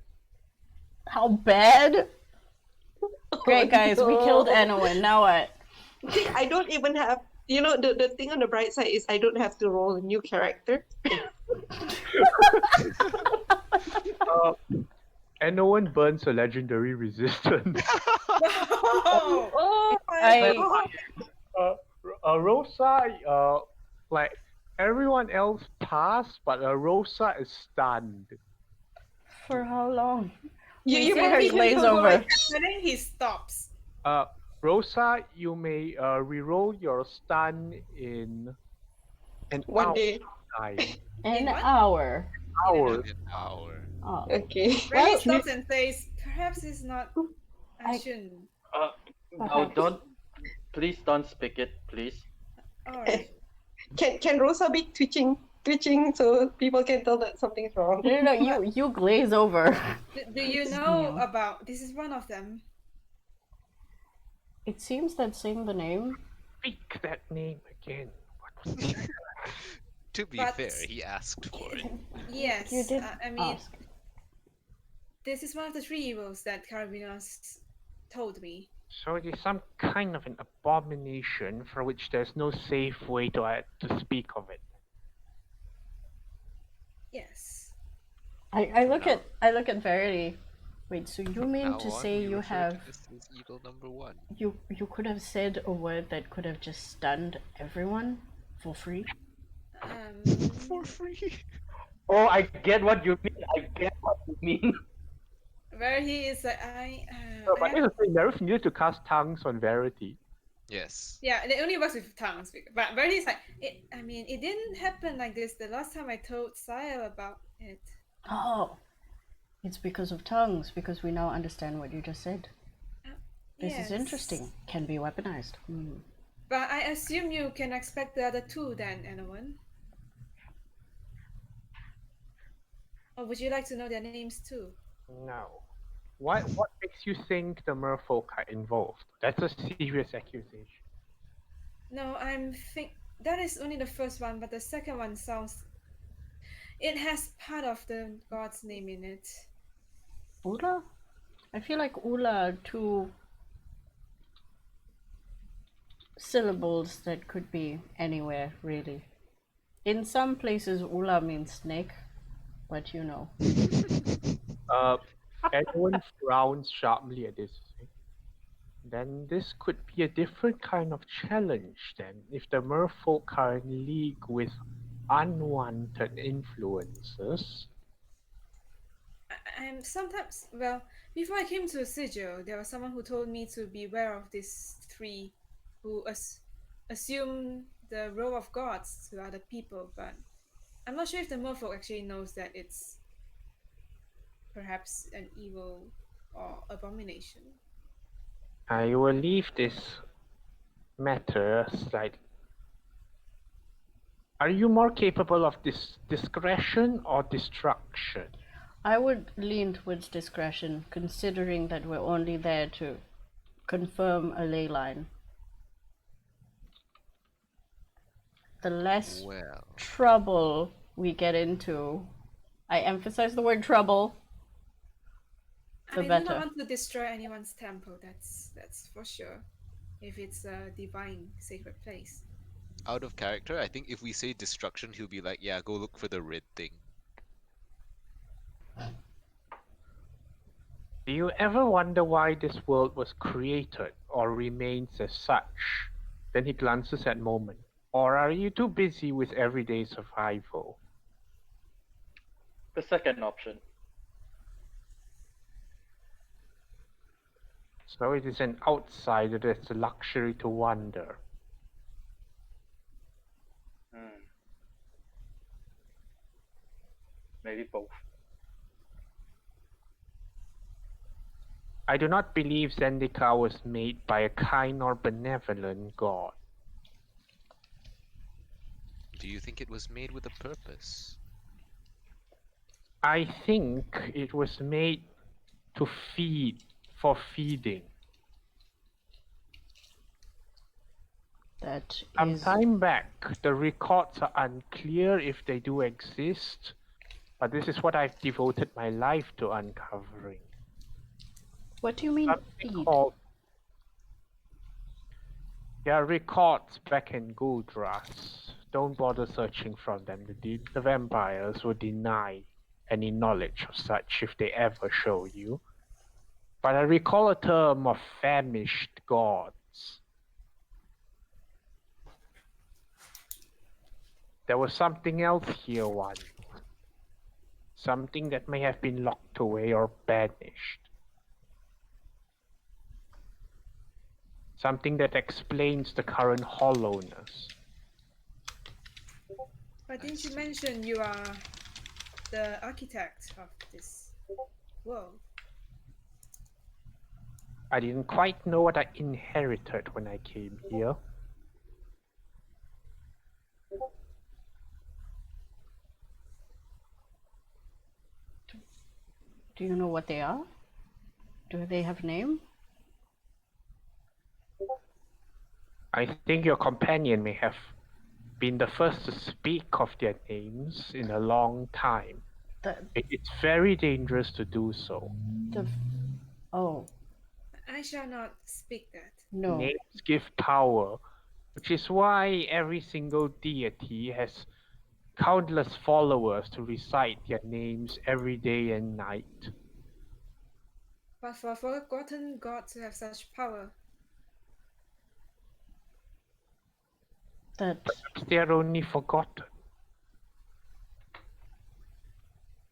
How bad? Great, guys. We no. killed Anowen. Now what? See, I don't even have. You know, the thing on the bright side is I don't have to roll a new character. And no one burns a legendary resistance. Oh! Oh I- god! Rosa, like everyone else passed, but Rosa is stunned. For how long? You see her probably glaze can over. And then he stops. Rosa, you may reroll your stun in an one hour day. time. An what? hour. Hour. An hour. Oh. Okay. When he Well, stops and says, "Perhaps it's not." I I- shouldn't. No, don't. Please don't speak it, please. Alright. Can Rosa be twitching so people can tell that something's wrong? No, you glaze over. Do you know about? This is one of them. It seems that saying the name. Speak that name again. What was that? To be But- fair, he asked for it. Yes. You did I mean, ask. this is one of the 3 evils that Carabinas told me. So it is some kind of an abomination for which there's no safe way to speak of it. Yes. I look at Verity. Wait, so you mean Now to on, say you refer to have this as evil number 1. you could have said a word that could have just stunned everyone for free? For free. Oh, I get what you mean. I get what you mean. Where he is like, But here's the thing, Nerf needed to cast tongues on Verity. Yes. yeah, it only works with tongues. But where he's like, it didn't happen like this the last time I told Sile about it. Oh. It's because of tongues, because we now understand what you just said. This is Yes. interesting. Can be weaponized. But I assume you can expect the other two then, anyone? Or would you like to know their names too? No. What makes you think the merfolk are involved? That's a serious accusation. No, that is only the first one, but the second one sounds. It has part of the god's name in it. Ular? I feel like Ular are two syllables that could be anywhere, really. In some places, Ular means snake, but you know. Everyone frowns sharply at this. Then this could be a different kind of challenge then, if the merfolk are in league with unwanted influences. I'm sometimes, well, before I came to Sigil, there was someone who told me to beware of these three who assume the role of gods to other people, but I'm not sure if the merfolk actually knows that it's perhaps an evil or abomination. I will leave this matter aside. Are you more capable of discretion or destruction? I would lean towards discretion, considering that we're only there to confirm a ley line. The less Well, trouble we get into, I emphasize the word trouble, the I do better. not want to destroy anyone's temple, that's for sure, if it's a divine sacred place. out of character, I think if we say destruction, he'll be like, yeah, go look for the red thing. Do you ever wonder why this world was created or remains as such? Then he glances at Moment. Or are you too busy with everyday survival? The second option. So it is an outsider that's the luxury to wonder. Maybe both. I do not believe Zendikar was made by a kind or benevolent god. Do you think it was made with a purpose? I think it was made to feed, for feeding. That Some is. time back, the records are unclear if they do exist, but this is what I've devoted my life to uncovering. What do you mean Something feed? called. There are records back in Guldras. Don't bother searching from them. The vampires will deny any knowledge of such if they ever show you. But I recall a term of famished gods. There was something else here once. Something that may have been locked away or banished. Something that explains the current hollowness. But didn't you mention you are the architect of this world? I didn't quite know what I inherited when I came here. Do you know what they are? Do they have name? I think your companion may have been the first to speak of their names in a long time. It's very dangerous to do so. Oh. I shall not speak that. No. Names give power, which is why every single deity has countless followers to recite their names every day and night. But for a forgotten god to have such power, perhaps they are only forgotten.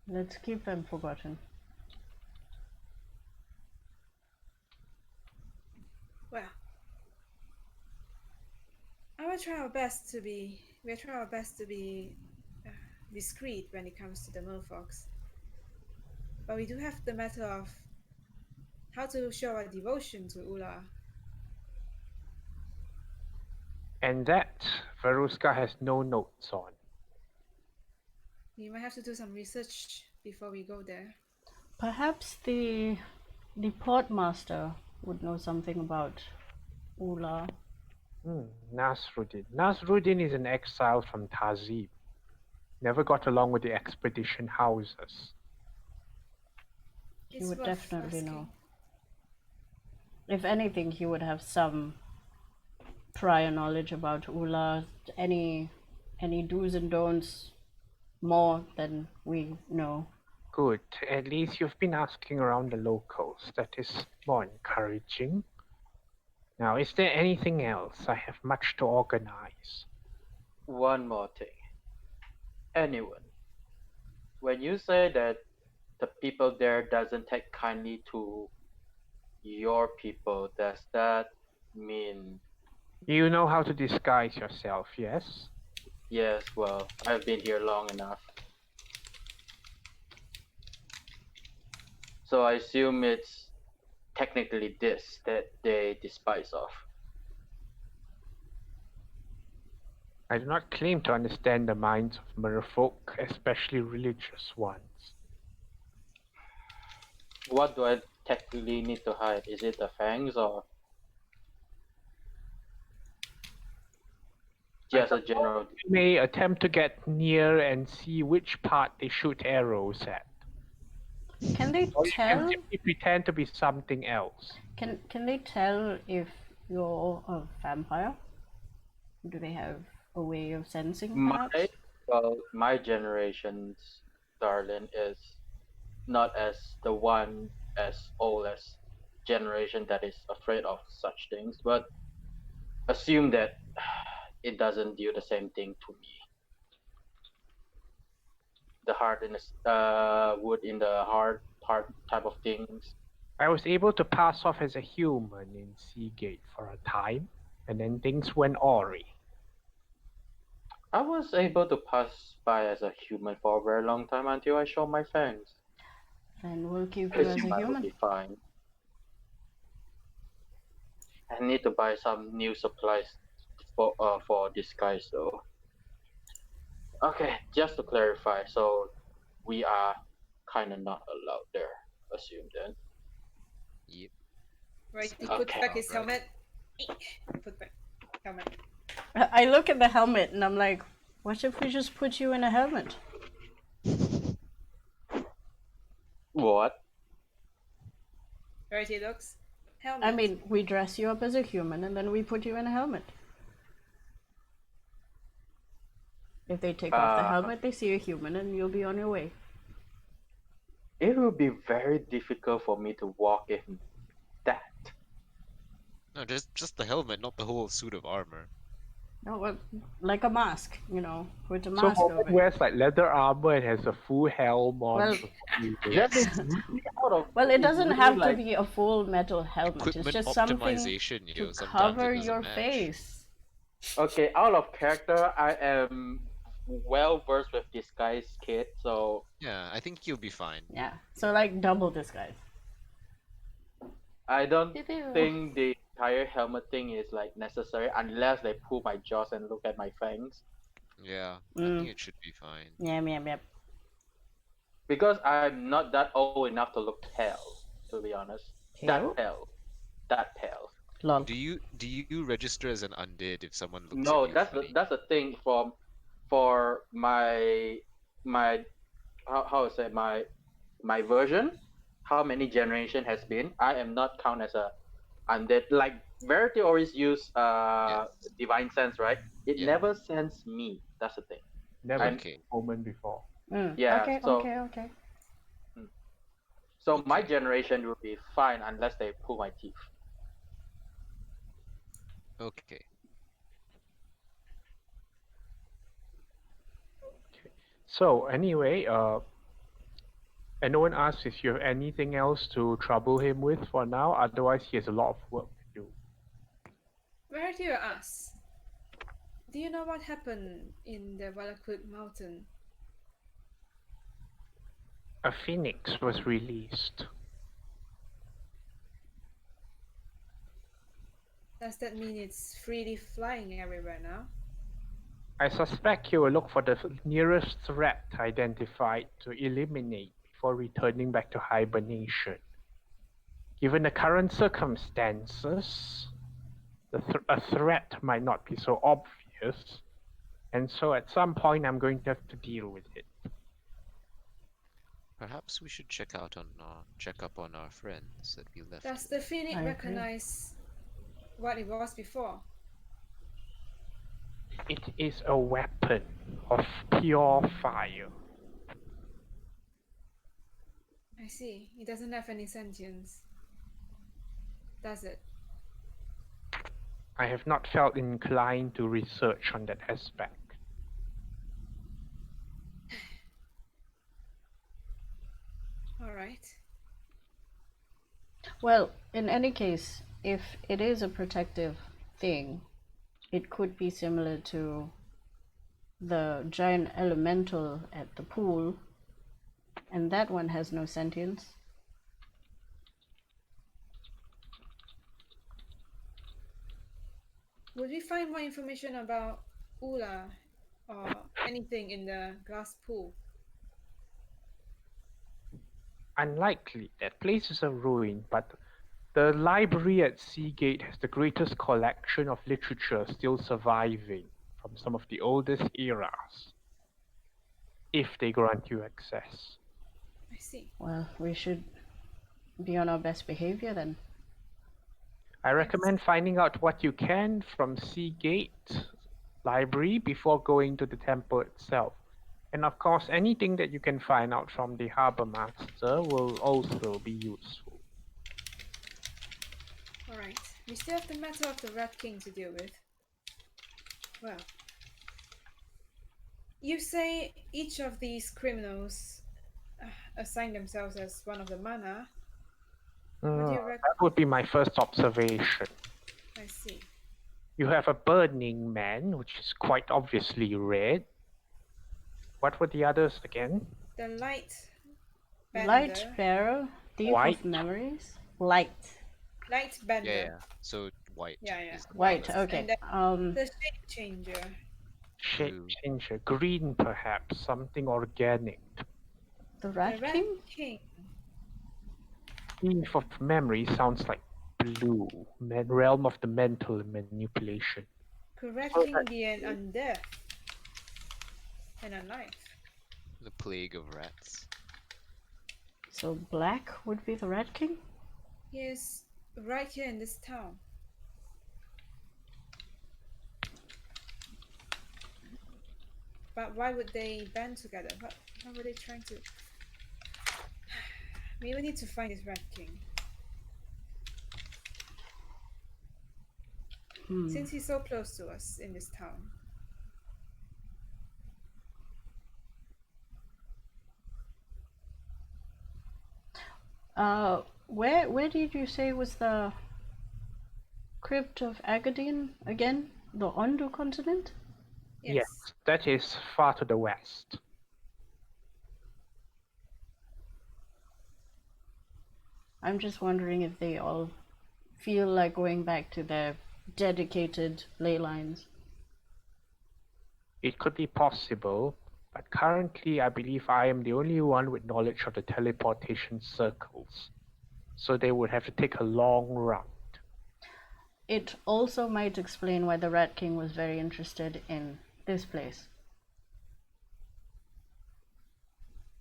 Let's keep them forgotten. well, we'll try our best to be discreet when it comes to the merfolks. But we do have the matter of how to show our devotion to Ular. And that Veruska has no notes on. We might have to do some research before we go there. Perhaps the portmaster would know something about Ular. Nasruddin. Nasruddin is an exile from Tazib. Never got along with the expedition houses. He It's would worth definitely know. asking. If anything, he would have some prior knowledge about Ular, any do's and don'ts more than we know. Good. At least you've been asking around the locals. That is more encouraging. Now, is there anything else? I have much to organize. One more thing. Anyone, when you say that the people there doesn't take kindly to your people, does that mean You know how to disguise yourself, yes? yes? Well, I've been here long enough, so I assume it's technically this that they despise of. I do not claim to understand the minds of merfolk, especially religious ones. What do I technically need to hide? Is it the fangs or just a general? You may attempt to get near and see which part they shoot arrows at. Can they Or you can tell? simply pretend to be something else. Can they tell if you're a vampire? Do they have a way of sensing, perhaps? My generation's darling is not as the one as old as generation that is afraid of such things, but assume that it doesn't do the same thing to me. The heart in the wood in the heart part type of things. I was able to pass off as a human in Seagate for a time, and then things went awry. I was able to pass by as a human for a very long time until I showed my fangs. Then we'll keep I you as assume a I will human. be fine. I need to buy some new supplies for disguise though. Okay, just to clarify, so we are kind of not allowed there. Assume then. Yep. Right, he Okay. puts back his Right. helmet. Put back helmet. I look at the helmet and I'm like, what if we just put you in a helmet? What? Right, he looks. Helmet. I mean, we dress you up as a human and then we put you in a helmet. If they take off the helmet, they see a human and you'll be on your way. It will be very difficult for me to walk in that. No, just the helmet, not the whole suit of armor. No, like a mask, with a So mask Morgan over it. wears like leather armor and has a full helm on. Well, before you do. Yes. That is really out of. Well, it it's doesn't really have like, to be a full metal helmet. Equipment It's just something optimization, to sometimes cover it doesn't your match. face. Okay, out of character, I am well versed with disguise kit, so Yeah, I think you'll be fine. Yeah, so like double disguise. I don't Pew-pew. think the entire helmet thing is like necessary unless they pull my jaws and look at my fangs. Yeah, I Mm. think it should be fine. Yep. Because I'm not that old enough to look pale, to be honest. Pale? That pale. Lol. Do you register as an undead if someone looks No, at you that's funny? the thing for my how to say my version. How many generation has been? I am not count as a undead. Like Verity always use divine sense, right? It Yeah. never sends me. That's the thing. Never I'm- seen a woman before. Yeah, Okay, so- okay. So my Okay. generation will be fine unless they pull my teeth. Okay. So anyway, and no one asks if you have anything else to trouble him with for now. Otherwise, he has a lot of work to do. Verity asks, do you know what happened in the Valakut mountain? A phoenix was released. Does that mean it's freely flying everywhere now? I suspect you will look for the nearest threat identified to eliminate before returning back to hibernation. Given the current circumstances, a threat might not be so obvious, and so at some point I'm going to have to deal with it. Perhaps we should check up on our friends that we left. Does the phoenix I agree. recognize what it was before? It is a weapon of pure fire. I see. It doesn't have any sentience. Does it? I have not felt inclined to research on that aspect. All right. Well, in any case, if it is a protective thing, it could be similar to the giant elemental at the pool, and that one has no sentience. Would we find more information about Ular or anything in the glass pool? Unlikely. That place is a ruin, but the library at Seagate has the greatest collection of literature still surviving from some of the oldest eras, if they grant you access. I see. Well, we should be on our best behavior then. I recommend finding out what you can from Seagate library before going to the temple itself. And of course, anything that you can find out from the harbor master will also be useful. All right. We still have the matter of the Rat King to deal with. Well, you say each of these criminals assign themselves as one of the mana. What do you reckon? That would be my first observation. I see. You have a burning man, which is quite obviously red. What were the others again? The light bender. Light bearer, thief White. of memories. Light. Light bender. Yeah. So white. Yeah, yeah. is the White. color. Okay. The shape changer. Shape Blue. changer. Green, perhaps. Something organic. The The Rat Rat King. King. Thief of memory sounds like blue. Realm of the mental manipulation. Correcting the undead. And alive. The plague of rats. So black would be the Rat King. He is right here in this town. But why would they band together? What were they trying to... We will need to find this Rat King. Since he's so close to us in this town. Where did you say was the crypt of Agadir again? The Ondu continent? Yes, that is far to the west. I'm just wondering if they all feel like going back to their dedicated ley lines. It could be possible, but currently I believe I am the only one with knowledge of the teleportation circles. So they would have to take a long route. It also might explain why the Rat King was very interested in this place.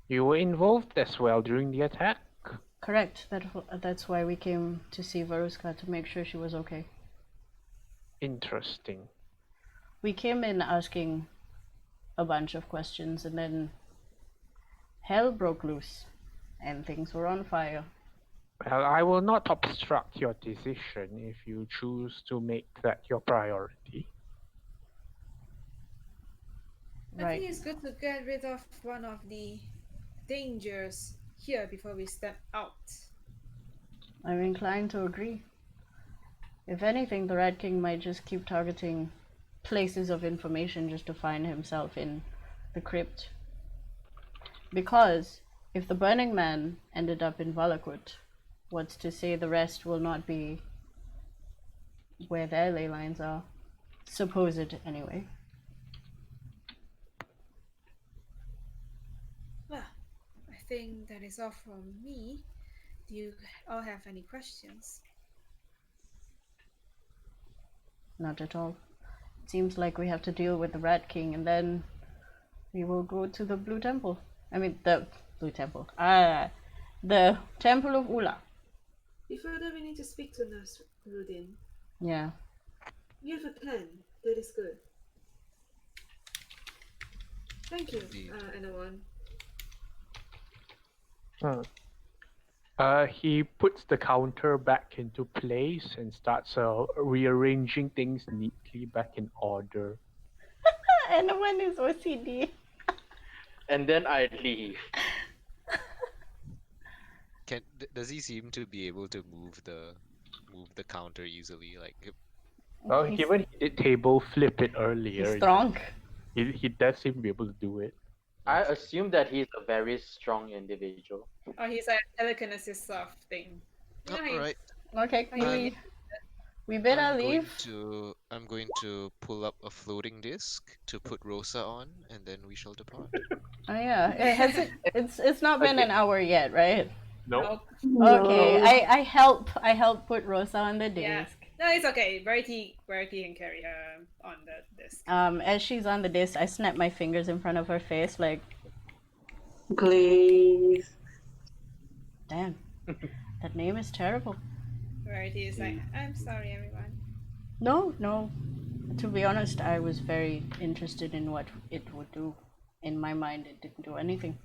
You were involved as well during the attack? Correct. That's why we came to see Varuska, to make sure she was okay. Interesting. We came in asking a bunch of questions, and then hell broke loose, and things were on fire. Well, I will not obstruct your decision if you choose to make that your priority. I think it's good to get rid of one of the dangers here before we step out. I'm inclined to agree. If anything, the Rat King might just keep targeting places of information just to find himself in the crypt. Because If the Burning Man ended up in Valakut, what's to say the rest will not be where their ley lines are? Supposed, anyway. Well, I think that is all from me. Do you all have any questions? Not at all. It seems like we have to deal with the Rat King, and then we will go to the Blue Temple. I mean, the Blue Temple. The Temple of Ular. Before that, we need to speak to Nasruddin. Yeah. We have a plan. That is good. Thank you, Indeed. anyone. He puts the counter back into place and starts rearranging things neatly back in order. And one is OCD. And then I leave. Does he seem to be able to move the counter easily? Like, Well, He's- given he did table flip it earlier, He's strong. he does seem to be able to do it. I assume that he's a very strong individual. Oh, he's like telekinesis soft thing. You know how you- alright. Okay, I'm- we better I'm going leave. I'm going to pull up a floating disc to put Rosa on, and then we shall depart. Oh yeah, it's not been an hour yet, right? Nope. Okay, I help put Rosa on the Yeah. disc. No, it's okay. Verity can carry her on the disc. As she's on the disc, I snap my fingers in front of her face, like, Please. damn, that name is terrible. Verity is like, I'm sorry, everyone. No. To be honest, I was very interested in what it would do. In my mind, it didn't do anything.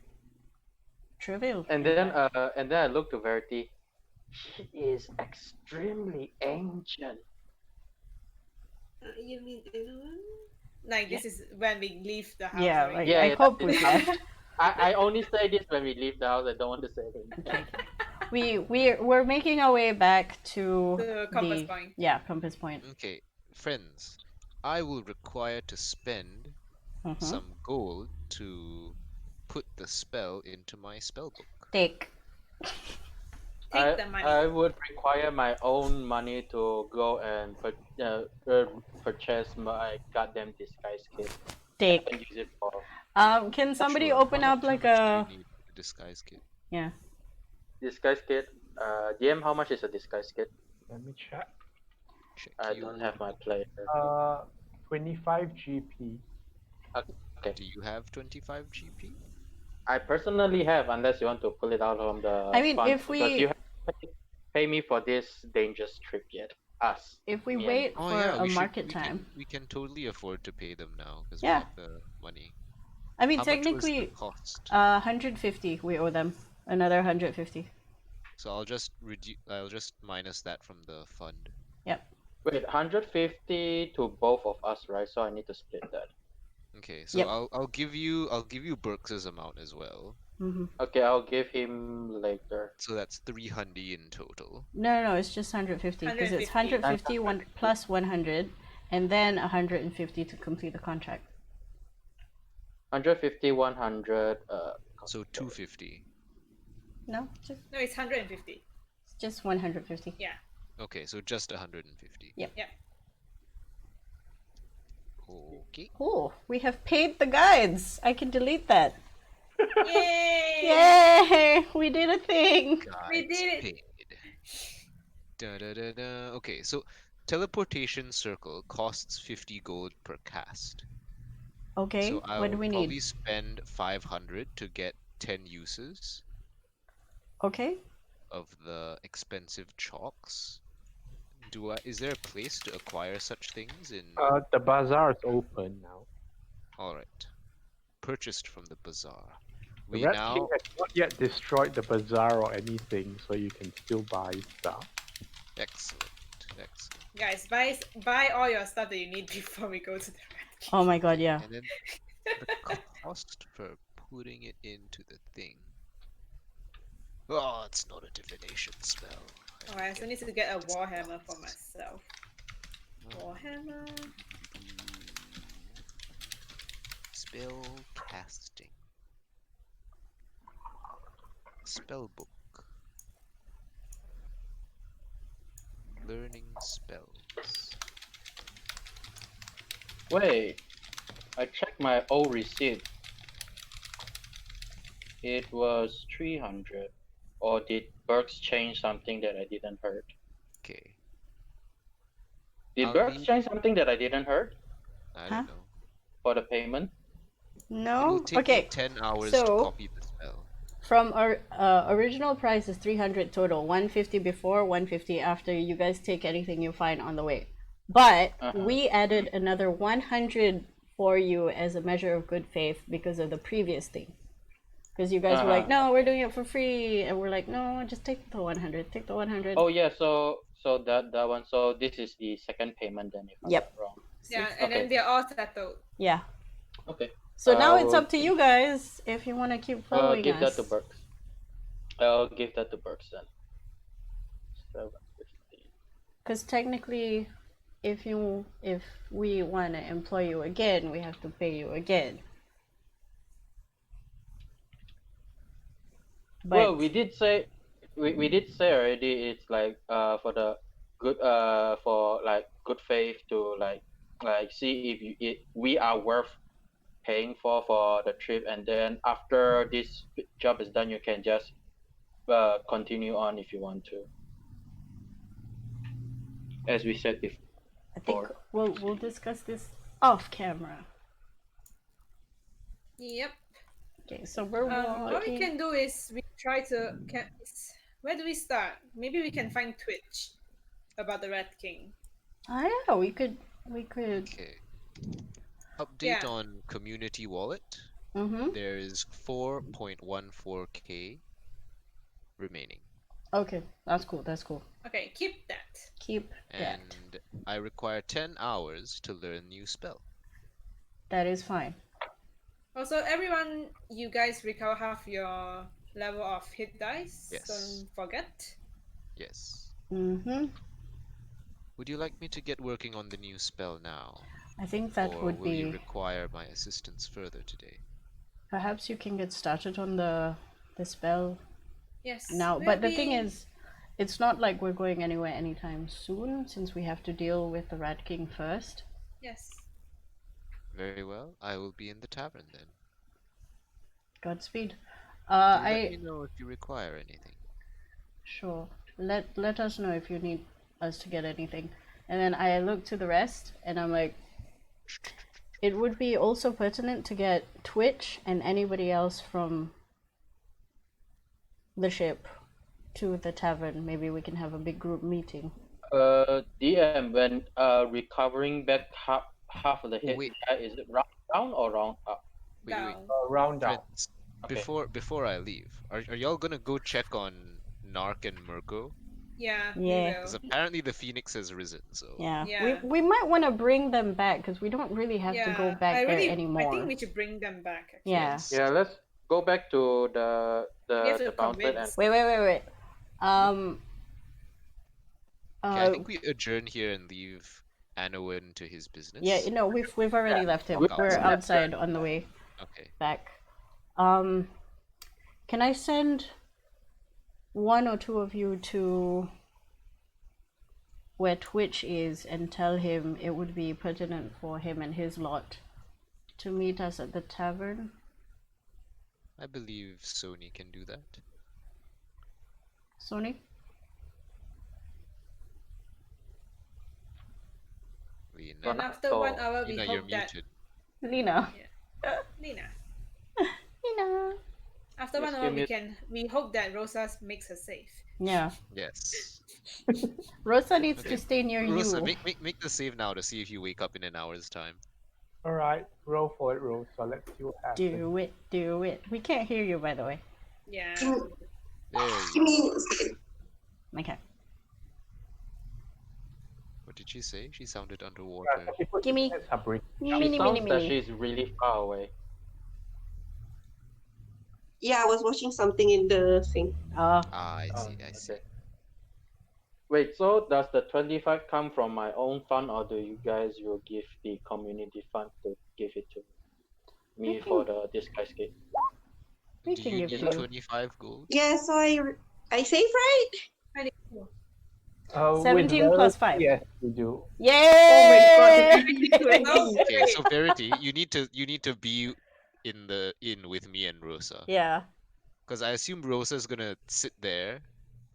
Trivial. And then I look to Verity. She is extremely ancient. You mean anyone? Like this is when we leave the house. Yeah, right? like, Yeah, I yeah, hope that we is- left. I only say this when we leave the house. I don't want to say anything. We're making our way back to The compass point. Yeah, compass point. Okay, friends, I will require to spend Mhm. some gold to put the spell into my spell book. Take. Take the money. I would require my own money to go and purchase my goddamn disguise kit Take. and use it for. Can somebody Sure, open how up much like do a you need for the disguise kit? yeah? Disguise kit. DM, how much is a disguise kit? Let me check. Check I don't your have my book. player. 25 GP. Okay. Do you have 25 GP? I personally have, unless you want to pull it out from the. I mean, fund, if we- because you have to pay me for this dangerous trip yet. Us. If we Me and- wait Oh for yeah, a we market we time. we can totally afford to pay them now because Yeah. we have the money. I mean, How much was the technically, cost? 150 we owe them. Another 150. So I'll just minus that from the fund. Wait, 150 to both of us, right? So I need to split that. Okay, so Yep. I'll give you Burks's amount as well. Mm-hmm. Okay, I'll give him later. So that's 300 in total. No, it's just 150 because it's 150. 150 plus 100, and then 150 to complete the contract. 150, 100. So 250. No, No, it's 150. just 150. Yeah. Okay, so just 150. Yep. Yeah. Okay. Oh, we have paid the guides. I can delete that. Yay! Yay! We did a thing. We Guides did it. paid. Da, da, da, da. Okay, so teleportation circle costs 50 gold per cast. Okay, So I'll what do we probably need? spend 500 to get 10 uses Okay. of the expensive chalks. Is there a place to acquire such things in? The bazaar is open now. All right, purchased from the bazaar. The We Rat now King has not yet destroyed the bazaar or anything, so you can still buy stuff. excellent. Guys, buy all your stuff that you need before we go to the rat. Oh my god, yeah. And then the cost for putting it into the thing. Oh, it's not a divination spell. Alright, I still need to get a warhammer for myself. Warhammer. Spell casting. spellbook. Learning spells. Wait, I checked my old receipt. It was 300. Or did Burks change something that I didn't heard? Okay. Did I'll Burks need- change something that I didn't heard I Huh? don't know. for the payment? It will No? take Okay. me 10 hours so- to copy the spell. From our original price is 300 total, 150 before, 150 after. You guys take anything you find on the way. But we added another 100 for you as a measure of good faith because of the previous thing. Because you guys were like, no, we're doing it for free, and we're like, no, just take the 100. Take the 100. Oh yeah, so that one. So this is the second payment then, if I'm Yep. not wrong. Yeah, and then Okay. they're all settled. Yeah. Okay. So now it's will up to you guys if you want to keep following give us. that to Burks. I'll give that to Burks then. 750. Because technically, if we want to employ you again, we have to pay you again. But Well, we did say already. It's like for the good for like good faith to like see if we are worth paying for the trip, and then after this job is done, you can just continue on if you want to. As we said before. I think we'll discuss this off camera. Yep. Okay, so we're What we walking. can do is we try to. Where do we start? Maybe we can find Twitch about the Red King. Oh yeah, we could. Okay. Update Yeah. on community wallet. Mm-hmm. There is 4.14k remaining. Okay, that's cool. That's cool. Okay, keep that. Keep that. And I require 10 hours to learn new spell. That is fine. Also, everyone, you guys recover half your level of hit dice. Yes. Don't forget. Yes. Mm-hmm. Would you like me to get working on the new spell now? I think that or would will you be. require my assistance further today? Perhaps you can get started on the spell Yes. now. we'll But the thing be- is, it's not like we're going anywhere anytime soon, since we have to deal with the Rat King first. Yes. Very well. I will be in the tavern then. Godspeed. Do let I me know if you require anything. Sure. Let us know if you need us to get anything. And then I look to the rest, and I'm like, it would be also pertinent to get Twitch and anybody else from the ship to the tavern. Maybe we can have a big group meeting. DM, when recovering back half of the hit, Wait. is it round down or round up? Wait, wait. Down. Round down. Friends, Okay. before I leave, are y'all gonna go check on Narc and Mirko? Yeah. Yeah. We Because will. apparently the Phoenix has risen, so... Yeah. Yeah. We might want to bring them back because we don't really have to go back I there really, anymore. I think we should bring them back. Actually. Yeah. Yes. Yeah, let's go back to the have to mountain and convince. Wait. Okay, I think we adjourn here and leave Anowen to his business. Yeah, no, we've already left him. We're We're outside. outside on the way Okay. back. Can I send one or two of you to where Twitch is and tell him it would be pertinent for him and his lot to meet us at the tavern? I believe Sony can do that. Sony? Lena, And after 1 hour, we Lena, you're hope that muted. Lena. Lena. Lena. After Yes, 1 hour, you're we mute. can. We hope that Rosa makes her safe. Yeah. Yes. Rosa needs Okay. to stay near Rosa, you. make the save now to see if you wake up in an hour's time. Alright, roll for it, roll. So let's see what happens. Do it. We can't hear you, by the way. Yeah. There you go. Okay. What did she say? She sounded Yeah, underwater. so people Gimme. just are breaking. Mini, sounds mini, that mini. she's really far away. Yeah, I was watching something in the thing. Ah, I see, I see. Okay. Wait, so does the 25 come from my own fund, or do you guys will give the community fund to give it to me for the disguise kit? We Do can you give need you. 25 gold? Yeah, so I save right? I need more. With 17 plus Verity, 5. yes, we do. Oh my god, Yay! it's really 20. Okay, so Verity, you need to be in the inn with me and Rosa. Yeah. Because I assume Rosa's gonna sit there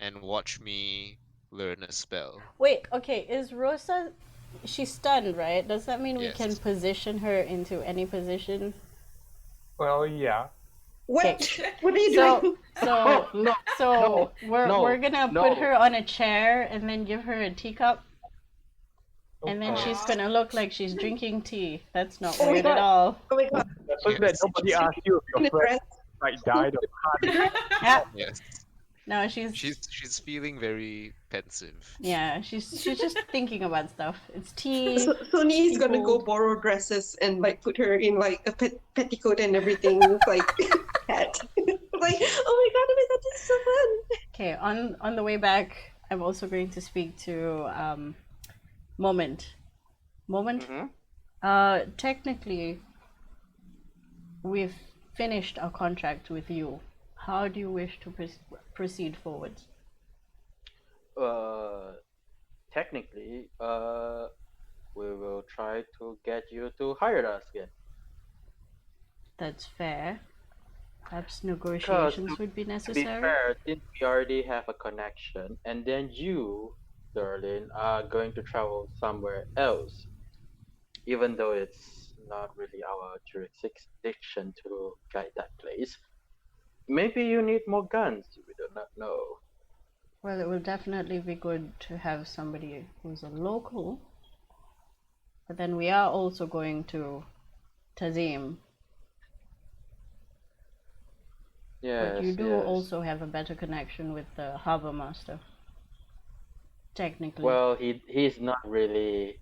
and watch me learn a spell. Wait, okay, is Rosa. She's stunned, right? Does that mean we can Yes. position her into any position? Well, yeah. What? What are you So, doing? so, No, so we're gonna no. put her on a chair and then give her a teacup, and then Okay. she's gonna look like she's drinking tea. That's not Oh my weird at God. all. Oh my god. So that Yes. nobody asks you if In your a friend dress. like died of heart. Yeah. Yes. No, she's She's feeling very pensive. yeah, she's just thinking about stuff. It's tea. So Sony's gonna go Seafood. borrow dresses and like put her in like a petticoat and everything, like hat. Like, oh my god, this is so fun. Okay, on the way back, I'm also going to speak to Moment. Moment. Mhm. Technically, we've finished our contract with you. How do you wish to proceed forward? Technically, we will try to get you to hire us again. That's fair. Perhaps Because negotiations would be to be necessary. fair, since we already have a connection, and then you, Darlene, are going to travel somewhere else, even though it's not really our jurisdiction to guide that place. Maybe you need more guns. We do not know. Well, it will definitely be good to have somebody who's a local. But then we are also going to Tazim. But you Yes, do yes. also have a better connection with the harbor master. Technically. Well, he's not really.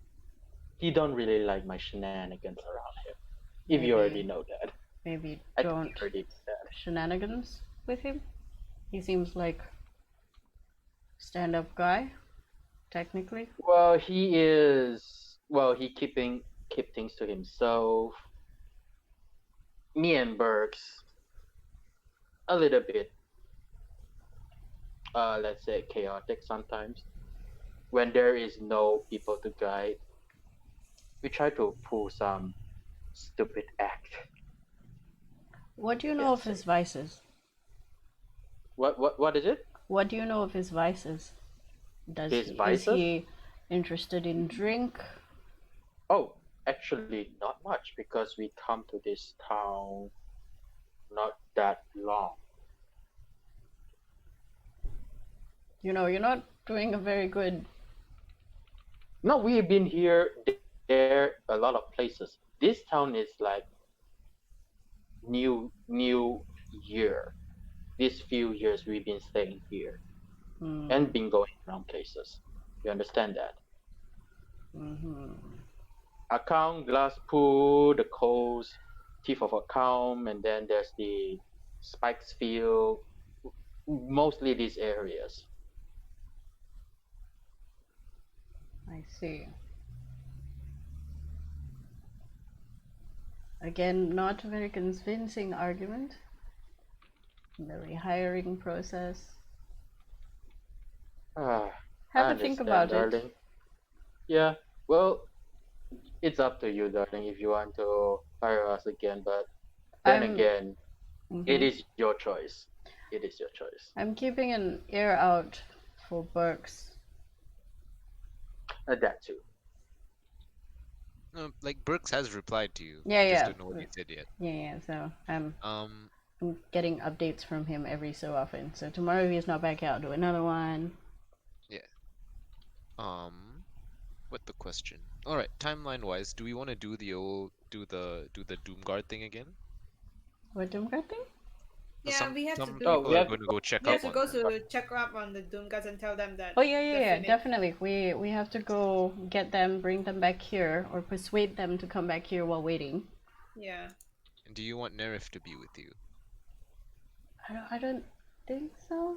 He don't really like my shenanigans around him. If you already Maybe- know that, Maybe I think don't you already said. shenanigans with him. He seems like stand-up guy, technically. Well, he is. Well, he keep things to himself. Me and Burks a little bit. Let's say chaotic sometimes. When there is no people to guide, we try to pull some stupid act. What do you know Yes, of his vices? What is it? What do you know of his vices? His Is vices? he interested in drink? Oh, actually, not much because we come to this town not that long. You know, you're not doing a very good. No, we've been here, there, a lot of places. This town is like new year. These few years we've been staying here and been going around places. You understand that? Account, Glass Pool, the coast, Thief of Account, and then there's the Spikes Field. Mostly these areas. I see. Again, not a very convincing argument. The rehiring process. Ah, Have I a think understand, about it. darling. Yeah, well, it's up to you, darling, if you want to hire us again. But then I'm- again, it Mhm. is your choice. It is your choice. I'm keeping an ear out for Burks. That too. Like Burks has replied to you. Yeah, You just yeah. don't know what he said yet. Yeah, so I'm Um, getting updates from him every so often. So tomorrow if he's not back out, do another one. what the question? All right, timeline wise, do we want to do the Doomguard thing again? What Doomguard thing? Yeah, we have to some do. people we are have- going to go check We have up to on go them. to check up on the Doomguards and tell them that. Oh yeah, they're finished. definitely. We have to go get them, bring them back here, or persuade them to come back here while waiting. Yeah. And do you want Nerif to be with you? I don't think so.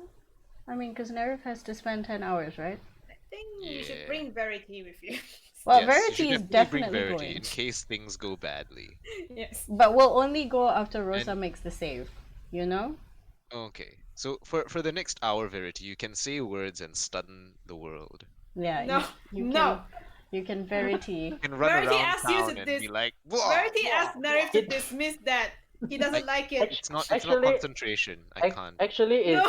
I mean, because Nerif has to spend 10 hours, right? I think you should Yeah. bring Verity with you. Well, Yes, you Verity should is bring definitely Verity going. in case things go badly. yes. But we'll only go after Rosa And- makes the save. you know? Okay. So for the next hour, Verity, you can say words and stun the world. Yeah, No, you no. can Verity. You can run Verity around asked you town to and be like, "Whoa, Verity whoa, asked Narif to It- dismiss that. He doesn't like it. It's not Actually, concentration. I can't. actually, No.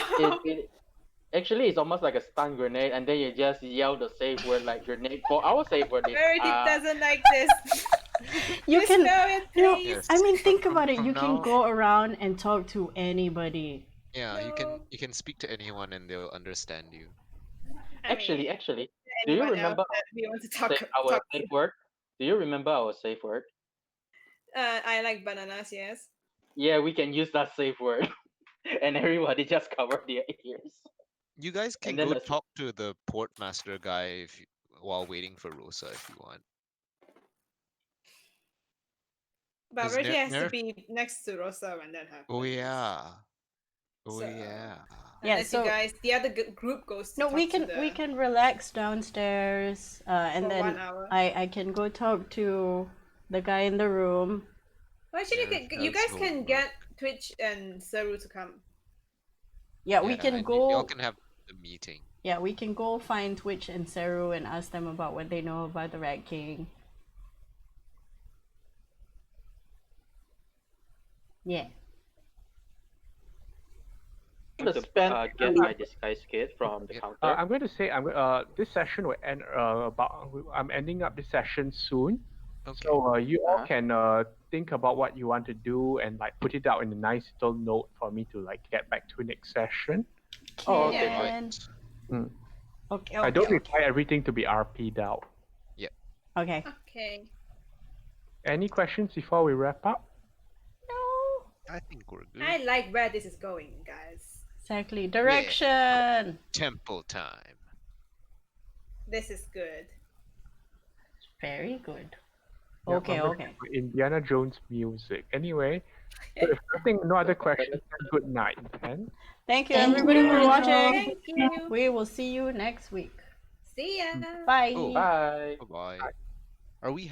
actually, it's almost like a stun grenade, and then you just yell the safe word like grenade. For our safe word is Verity doesn't like this. You can, Dispel it, you know, please. Yes. I mean, think From- about it. from You can now- go around and talk to anybody. Yeah, No. you can speak to anyone and they'll understand you. I actually, mean, actually. Do you anyone remember else that we want to talk, our talk safe word? Do you remember our safe word? I like bananas, yes. Yeah, we can use that safe word, and everybody just cover their ears. You guys can And then go the- talk to the port master guy while waiting for Rosa if you want. But 'Cause Verity has to Nerf- be next to Rosa when that happens. Oh yeah. Oh So, yeah. Yeah, Unless so- you guys, the other group goes to No, talk we to can we can relax downstairs, and for then 1 hour. I can go talk to the guy in the room. Well, actually, Nerf you does guys can homework. get Twitch and Saru to come. Yeah, we Yeah, can and go. y'all can have the meeting. Yeah, we can go find Twitch and Saru and ask them about what they know about the Rat King. Yeah. to get my disguise kit from the Yep. counter. I'm going to say this session will end I'm ending up this session soon. Okay. So you all Uh-huh. can think about what you want to do and like put it out in a nice little note for me to like get back to next session. Oh, okay. Can- Right. Okay. I don't Okay. require everything to be RP'd out. Okay. Okay. Any questions before we wrap up? No. I think we're good. I like where this is going, guys. Exactly. Direction. Temple time. This This is good. Very good. Yeah, Okay. I'm gonna Okay. put Indiana Jones music. Anyway, so if nothing, no other questions, then good night. And Thank you, Thank everybody, you. for watching. Thank you. We will see you next week. See ya. Bye. Oh. Bye. Bye bye. Are we